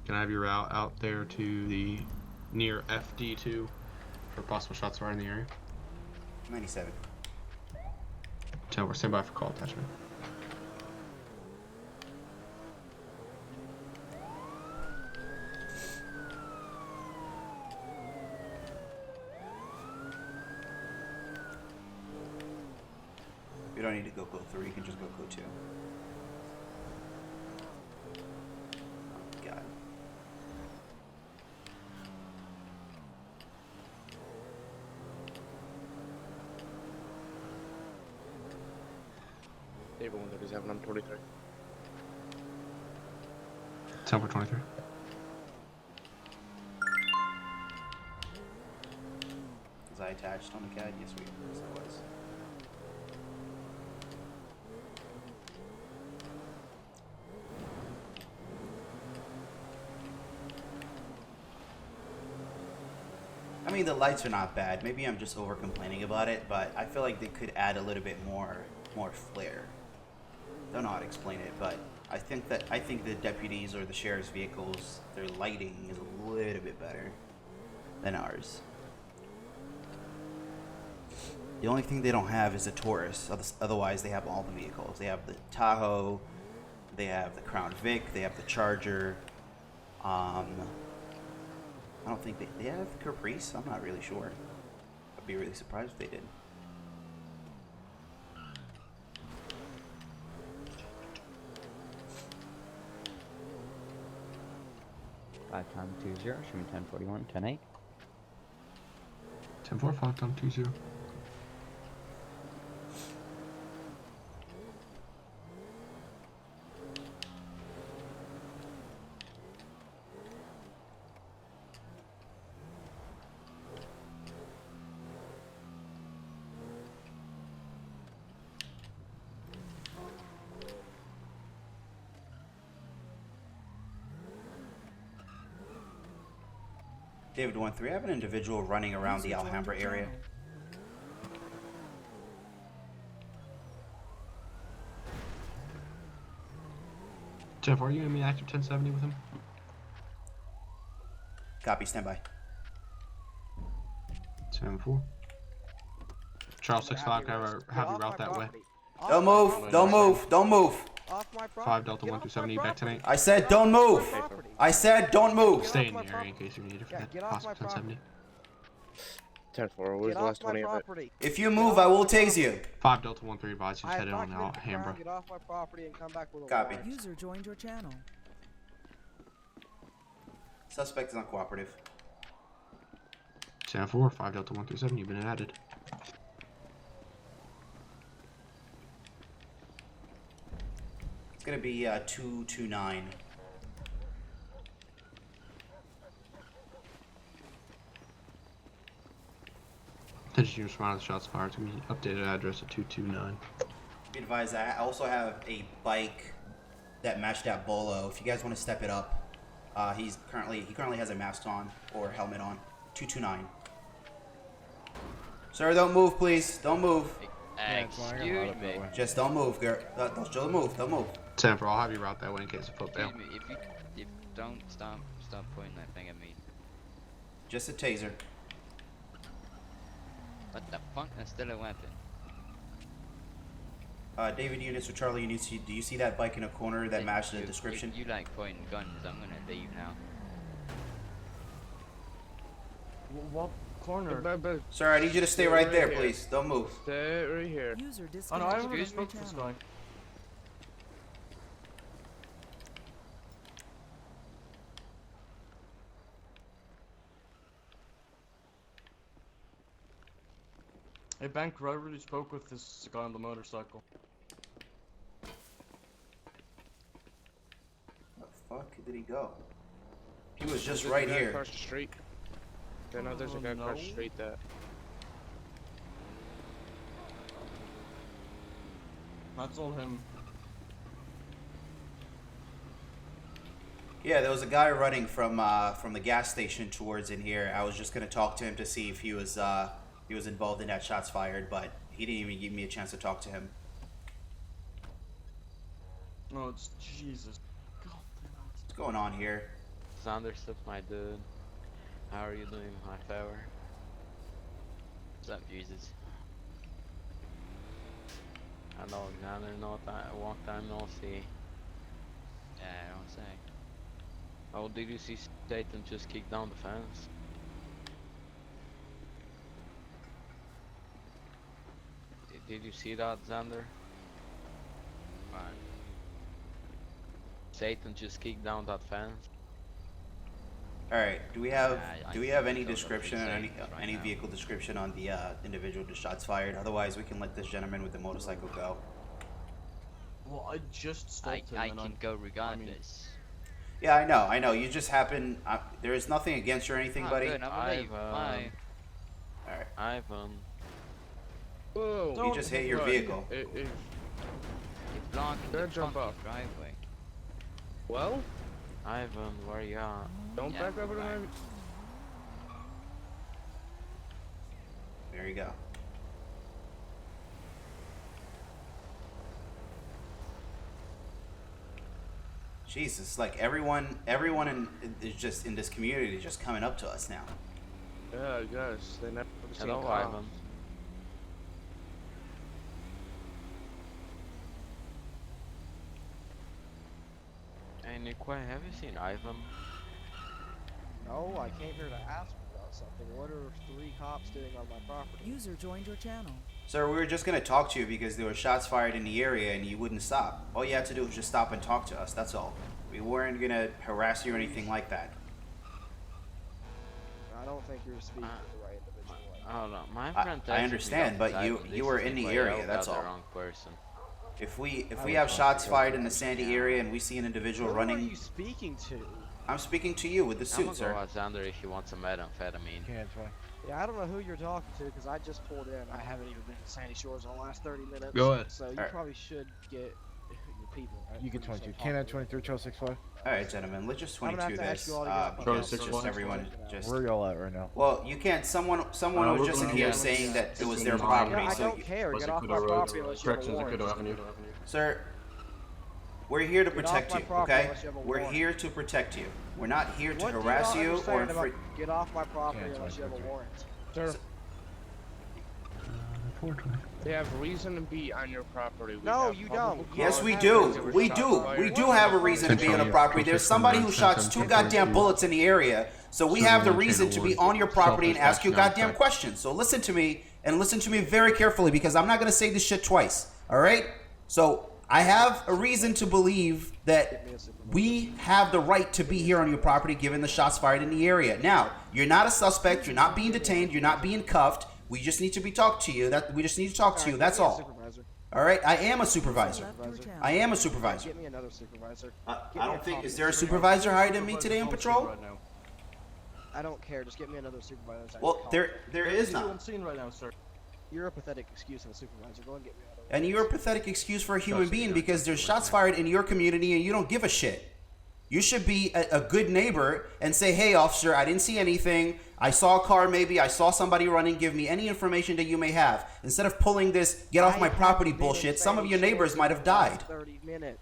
Can I have your route out there to the near FD2 for possible shots fired in the area? 97. Temple, stand by for call attachment. You don't need to go code 3, you can just go code 2. Oh, God. David 137, I'm 23. Temple 23. Was I attached on the CAD? Yes, I was. I mean, the lights are not bad. Maybe I'm just over complaining about it, but I feel like they could add a little bit more flair. Don't know how to explain it, but I think the deputies or the sheriff's vehicles, their lighting is a little bit better than ours. The only thing they don't have is the Taurus. Otherwise, they have all the vehicles. They have the Tahoe, they have the Crown Vic, they have the Charger. I don't think they have Caprice. I'm not really sure. I'd be really surprised if they did. Five time 20. Show me 1041. 10-8. 10-4, 5 time 20. David 1-3, I have an individual running around the Alhambra area. Jeff, are you going to be active 1070 with him? Copy, standby. 10-4. Charles 6-5, can I have you route that way? Don't move, don't move, don't move. 5 Delta 127, back 10-8. I said don't move. I said don't move. Stay in the area in case you need it for that possible 1070. 10-4, where's the last 20 of it? If you move, I will tase you. 5 Delta 1-3 advise he's headed on Alhambra. Get off my property and come back with a Copy. User joined your channel. Suspect is uncooperative. 10-4, 5 Delta 137, you've been added. It's gonna be 229. Attention to respond to the shots fired. It's going to be updated address at 229. Be advised, I also have a bike that matched that Bolo. If you guys want to step it up, He currently has a mask on or helmet on. 229. Sir, don't move, please. Don't move. Excuse me. Just don't move, girl. Don't move. Don't move. 10-4, I'll have you route that way in case of foot bail. Excuse me, if you don't stop pointing that thing at me. Just a taser. What the fuck? That's still a weapon. David units or Charlie units, do you see that bike in a corner that matches the description? You like pointing guns, I'm gonna leave now. What corner? Sir, I need you to stay right there, please. Don't move. Stay right here. User Oh no, I disconnected already from your spoke to this channel. guy. Hey, Banker, I already spoke with this guy on the motorcycle. Where the fuck did he go? He was just right here. Across the street. I know there's a guy across the street that. That's all him. Yeah, there was a guy running from the gas station towards in here. I was just gonna talk to him to see if he was involved in that shots fired, but he didn't even give me a chance to talk to him. Oh, it's Jesus. What's going on here? Xander, stuff, my dude. How are you doing, my favor? What's up, Jesus? Hello, Xander. No time, long time no see. Yeah, I don't say. Oh, did you see Satan just kick down the fence? Did you see that, Xander? Fine. Satan just kicked down that fence. All right. Do we have any don't know description what or you're saying any vehicle description on the individual to shots fired? Otherwise, we can let this gentleman with the motorcycle go. Well, I just stopped him. I and can go regardless. Yeah, I know. You just happen. There is nothing against you or anything, buddy. Good, I'm gonna leave. Bye. All right. Ivan. Whoa! You just hit your vehicle. You're blocking the jump fucking off. driveway. Well? Ivan, where you at? Don't Yeah, back over to fine. him. There you go. Jesus, like everyone is just in this community is just coming up to us now. Yeah, I guess. They never seen Hello, cops. Ivan. Hey, Nikoi, have you seen Ivan? No, I came here to ask about something. What are 3 cops doing on my property? User joined your channel. Sir, we were just gonna talk to you because there were shots fired in the area and you wouldn't stop. All you had to do was just stop and talk to us. That's all. We weren't gonna harass you or anything like that. I don't think you're speaking to the right individual. Hold on, my friend. I understand, but you were in the area. That's all. The wrong person. If we have shots fired in the Sandy area and we see an individual Who running, are you speaking to? I'm speaking to you with the I'm suit, gonna go sir. ask Xander if he wants some methamphetamine. Yeah, I don't know who you're talking to because I just pulled in. I haven't even been to Sandy Shores in the last 30 minutes. Go ahead. So you Alright. probably should get your people. Right? You get Before 22. start Can I talking. 23, Charles 65? All right, gentlemen, let's just I'm gonna 22 have to ask this. you all to get off my Charlie, property. six, Just everyone, just. Where y'all at right now? Well, you can't. Someone was we're just in gonna here get- saying that it was their it's property. Yeah, I So, don't care. Was Get it off my Kudo Road? property unless you have a Corrections, warrant. Kudo Avenue. sir, we're here to Get off protect my you. property Okay, unless you have a we're warrant. here to protect you. We're not here to What do you harass not you or understand about infringe. get off my property Yeah, unless you have a 23. warrant? Sir. They have reason to be on your property. We No, have you probable don't. Yes, cause we that do. there were We shots do. fired. We do have a reason to be on the property. There's somebody who shots 2 goddamn bullets in the area, so we have the reason to be on your property and ask you goddamn questions. So listen to me and listen to me very carefully because I'm not gonna say this shit twice. All right? So I have a reason to believe that we have the right to be here on your property given the shots fired in the area. Now, you're not a suspect. You're not being detained. You're not being cuffed. We just need to be talked to you. We just need to talk to you. That's all. All right? I am a supervisor. I am a supervisor. Get me another supervisor. I Get me a don't think. copy. Is there a supervisor hired in me today on patrol? I don't care. Just get me another supervisor. Well, there is Still none. on scene right now, sir. You're a pathetic excuse of a supervisor. Go and get me another. And you're a pathetic excuse for a human being because there's shots fired in your community and you don't give a shit. You should be a good neighbor and say, hey, officer, I didn't see anything. I saw a car maybe. I saw somebody running. Give me any information that you may have. Instead of pulling this get off my property bullshit, some of your neighbors might have died. 30 minutes.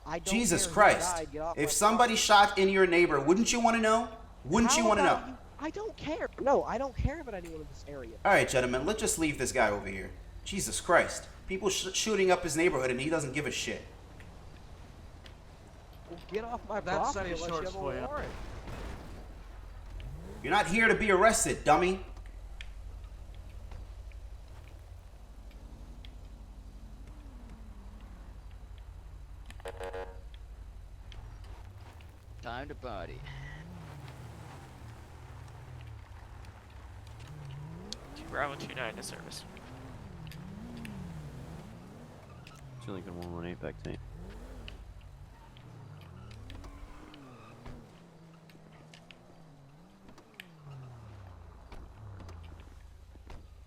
I don't Jesus care who Christ. died, get off my If somebody shot in your neighbor, wouldn't you want to know? Wouldn't you want to know? I don't care. No, I don't care about anyone in this area. All right, gentlemen, let's just leave this guy over here. Jesus Christ. People shooting up his neighborhood and he doesn't give a shit. Well, get off my That's property any unless you shorts have a for ya. warrant. You're not here to be arrested, dummy. Time to party. Bravo 29 to service. Lincoln 118 back to me.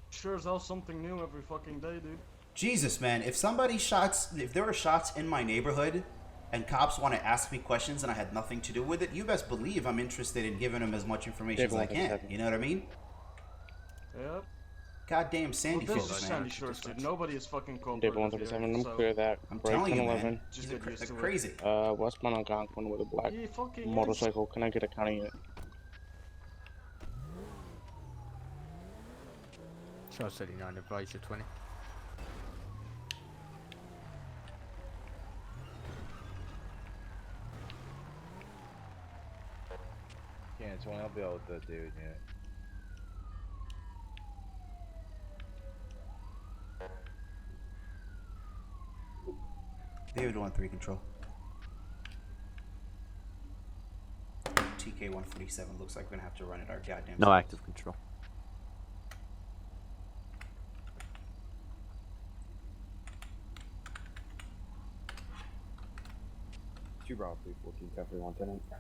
Sure as hell something new every fucking day, dude. Jesus, man, if there were shots in my neighborhood and cops want to ask me questions and I had nothing to do with it, you best believe I'm interested in giving them as much information as I can. You know what I mean? Yep. Goddamn Sandy Well, this Shores, is man. Sandy Shores, dude. Nobody is fucking cooperative David 137, here, I'm so clear that. I'm Break telling you, 1011. man. Just These get used are to it. crazy. Westbound Algonquin with a black He fucking motorcycle. Can I get a county unit? Charles 39, advise you 20. Yeah, it's one. I'll be out with that dude. Yeah. David 1-3 control. TK 147 looks like we're gonna have to run it our goddamn No selves. active control. Two Bravo 314, Cafe 110.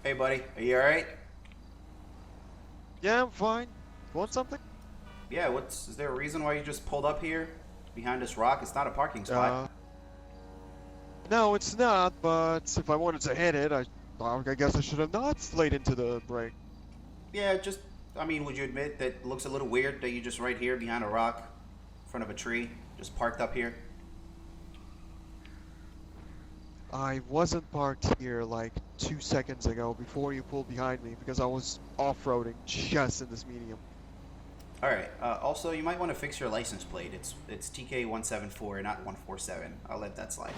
Hey, buddy, are you alright? Yeah, I'm fine. Want something? Yeah, is there a reason why you just pulled up here behind this rock? It's not a parking spot. No, it's not, but if I wanted to hit it, I guess I should have not slid into the break. Yeah, I mean, would you admit that it looks a little weird that you just right here behind a rock, in front of a tree, just parked up here? I wasn't parked here like 2 seconds ago before you pulled behind me because I was off-roading just in this medium. Alright, also, you might want to fix your license plate. It's TK174, not 147. I'll let that slide.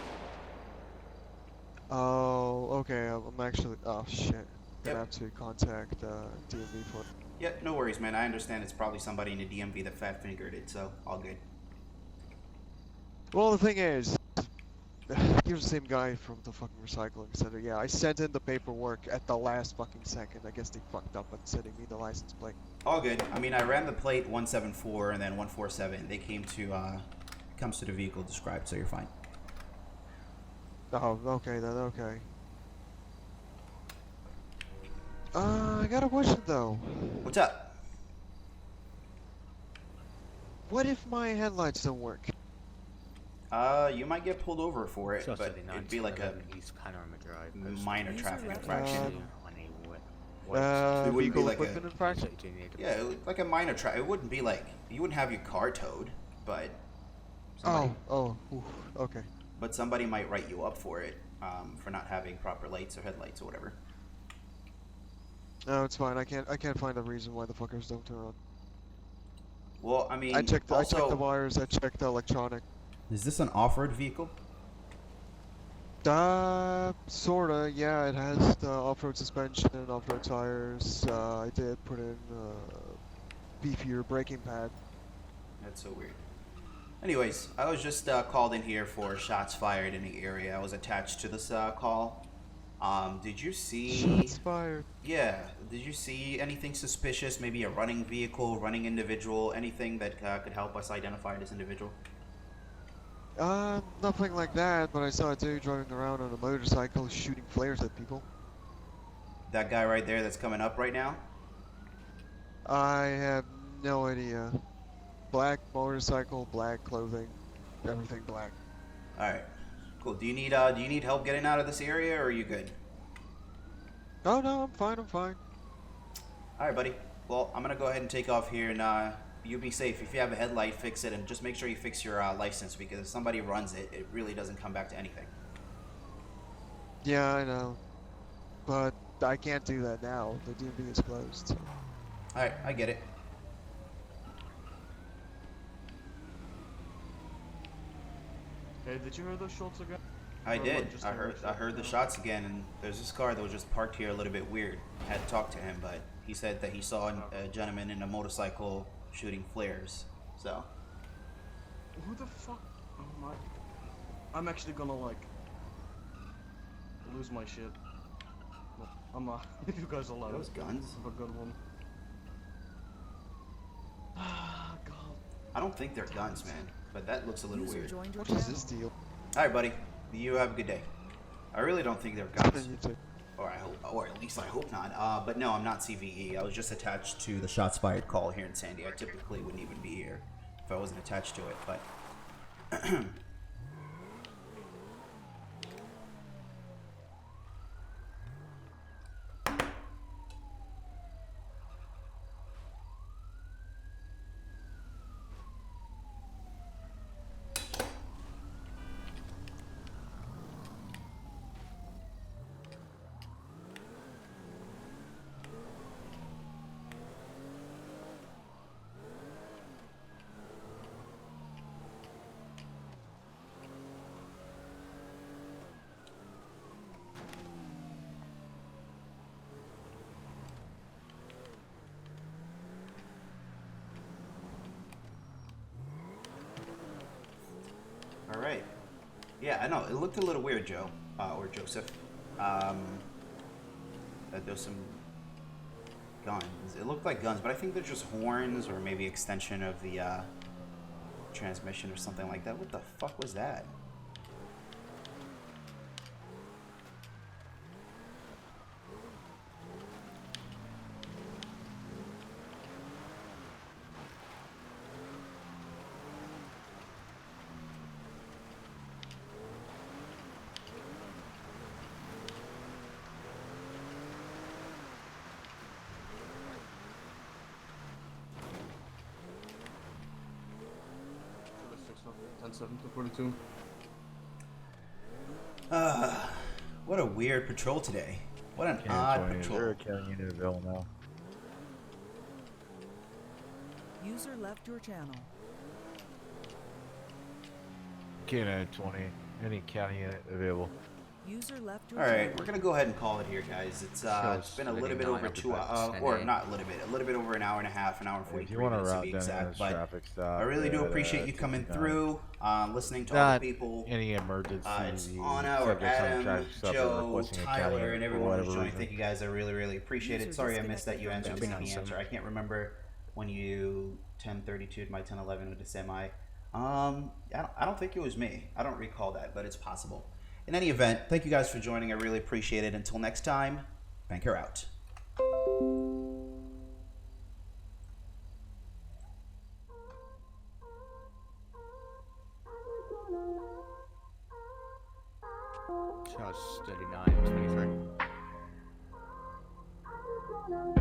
Oh, okay, I'm actually... Oh, shit. Gonna Yep. have to contact DMV for it. Yeah, no worries, man. I understand it's probably somebody in the DMV that fat-fingered it, so all good. Well, the thing is, you're the same guy from the fucking recycling center. Yeah, I sent in the paperwork at the last fucking second. I guess they fucked up on sending me the license plate. All good. I mean, I ran the plate 174 and then 147. They came to, comes to the vehicle described, so you're fine. Oh, okay then, okay. I got a question though. What's up? What if my headlights don't work? You might get pulled over for it, but it'd be like a minor traffic infraction. It wouldn't be Vehicle like equipment infraction? Yeah, like a minor it wouldn't be like, you wouldn't have your car towed, but oof, okay. But somebody might write you up for it, for not having proper lights or headlights or whatever. No, it's fine. I can't find a reason why the fuckers don't turn on. Well, I mean, I checked the wires. I checked the electronic. Is this an off-road vehicle? Sorta. Yeah, it has the off-road suspension and off-road tires. I did put in beefier braking pad. That's so weird. Anyways, I was just called in here for shots fired in the area. I was attached to this call. Did you see... Shots fired. Yeah. Did you see anything suspicious? Maybe a running vehicle, running individual, anything that could help us identify this individual? Nothing like that, but I saw a dude driving around on a motorcycle shooting flares at people. That guy right there that's coming up right now? I have no idea. Black motorcycle, black clothing, everything black. Alright. Cool. Do you need help getting out of this area, or are you good? Oh no, I'm fine, I'm fine. Alright, buddy. Well, I'm gonna go ahead and take off here, and you be safe. If you have a headlight, fix it, and just make sure you fix your license, because if somebody runs it, it really doesn't come back to anything. Yeah, I know. But I can't do that now. The DMV is closed. So. Alright, I get it. Hey, did you hear those shots again? I Or did. just I heard heard the shots again, and there's this car that was just parked here a little bit weird. I had to talk to him, but he said that he saw a gentleman in a motorcycle shooting flares. So. Who the fuck? Oh my! I'm actually gonna like lose my shit. No, I'm not. If you guys allow Those it. guns? Have a good one. Ah, God. I don't think they're guns, man. But that looks a little weird. What is this deal? Alright, buddy. You have a good day. I really don't think they're guns. Or at least I hope not. But no, I'm not CVE. I was just attached to the shots fired call here in Sandy. I typically wouldn't even be here if I wasn't attached to it, but Alright. Yeah, I know. It looked a little weird, Joe. Or Joseph. That there's some guns. It looked like guns, but I think they're just horns or maybe extension of the transmission or something like that. What the fuck was that? What a weird patrol today. What an odd patrol. They're carrying unit available now. User left your channel. K9 20. Any county unit available. User left your Alright, channel. we're gonna go ahead and call it here, guys. It's been a little bit over 2 hours, or not a little bit over an hour and a half, an hour and 43 minutes to be exact. But I really do appreciate you coming through, listening to all the people. Any emergency. It's Anna or Adam, Joe, Tyler, and everyone who's joined. Thank you guys. I really, really appreciate it. Sorry I missed that you answered the answer. I can't remember when you 1032'd my 1011 with the semi. I don't think it was me. I don't recall that, but it's possible. In any event, thank you guys for joining. I really appreciate it. Until next time, Banker out. Charge 39, 23.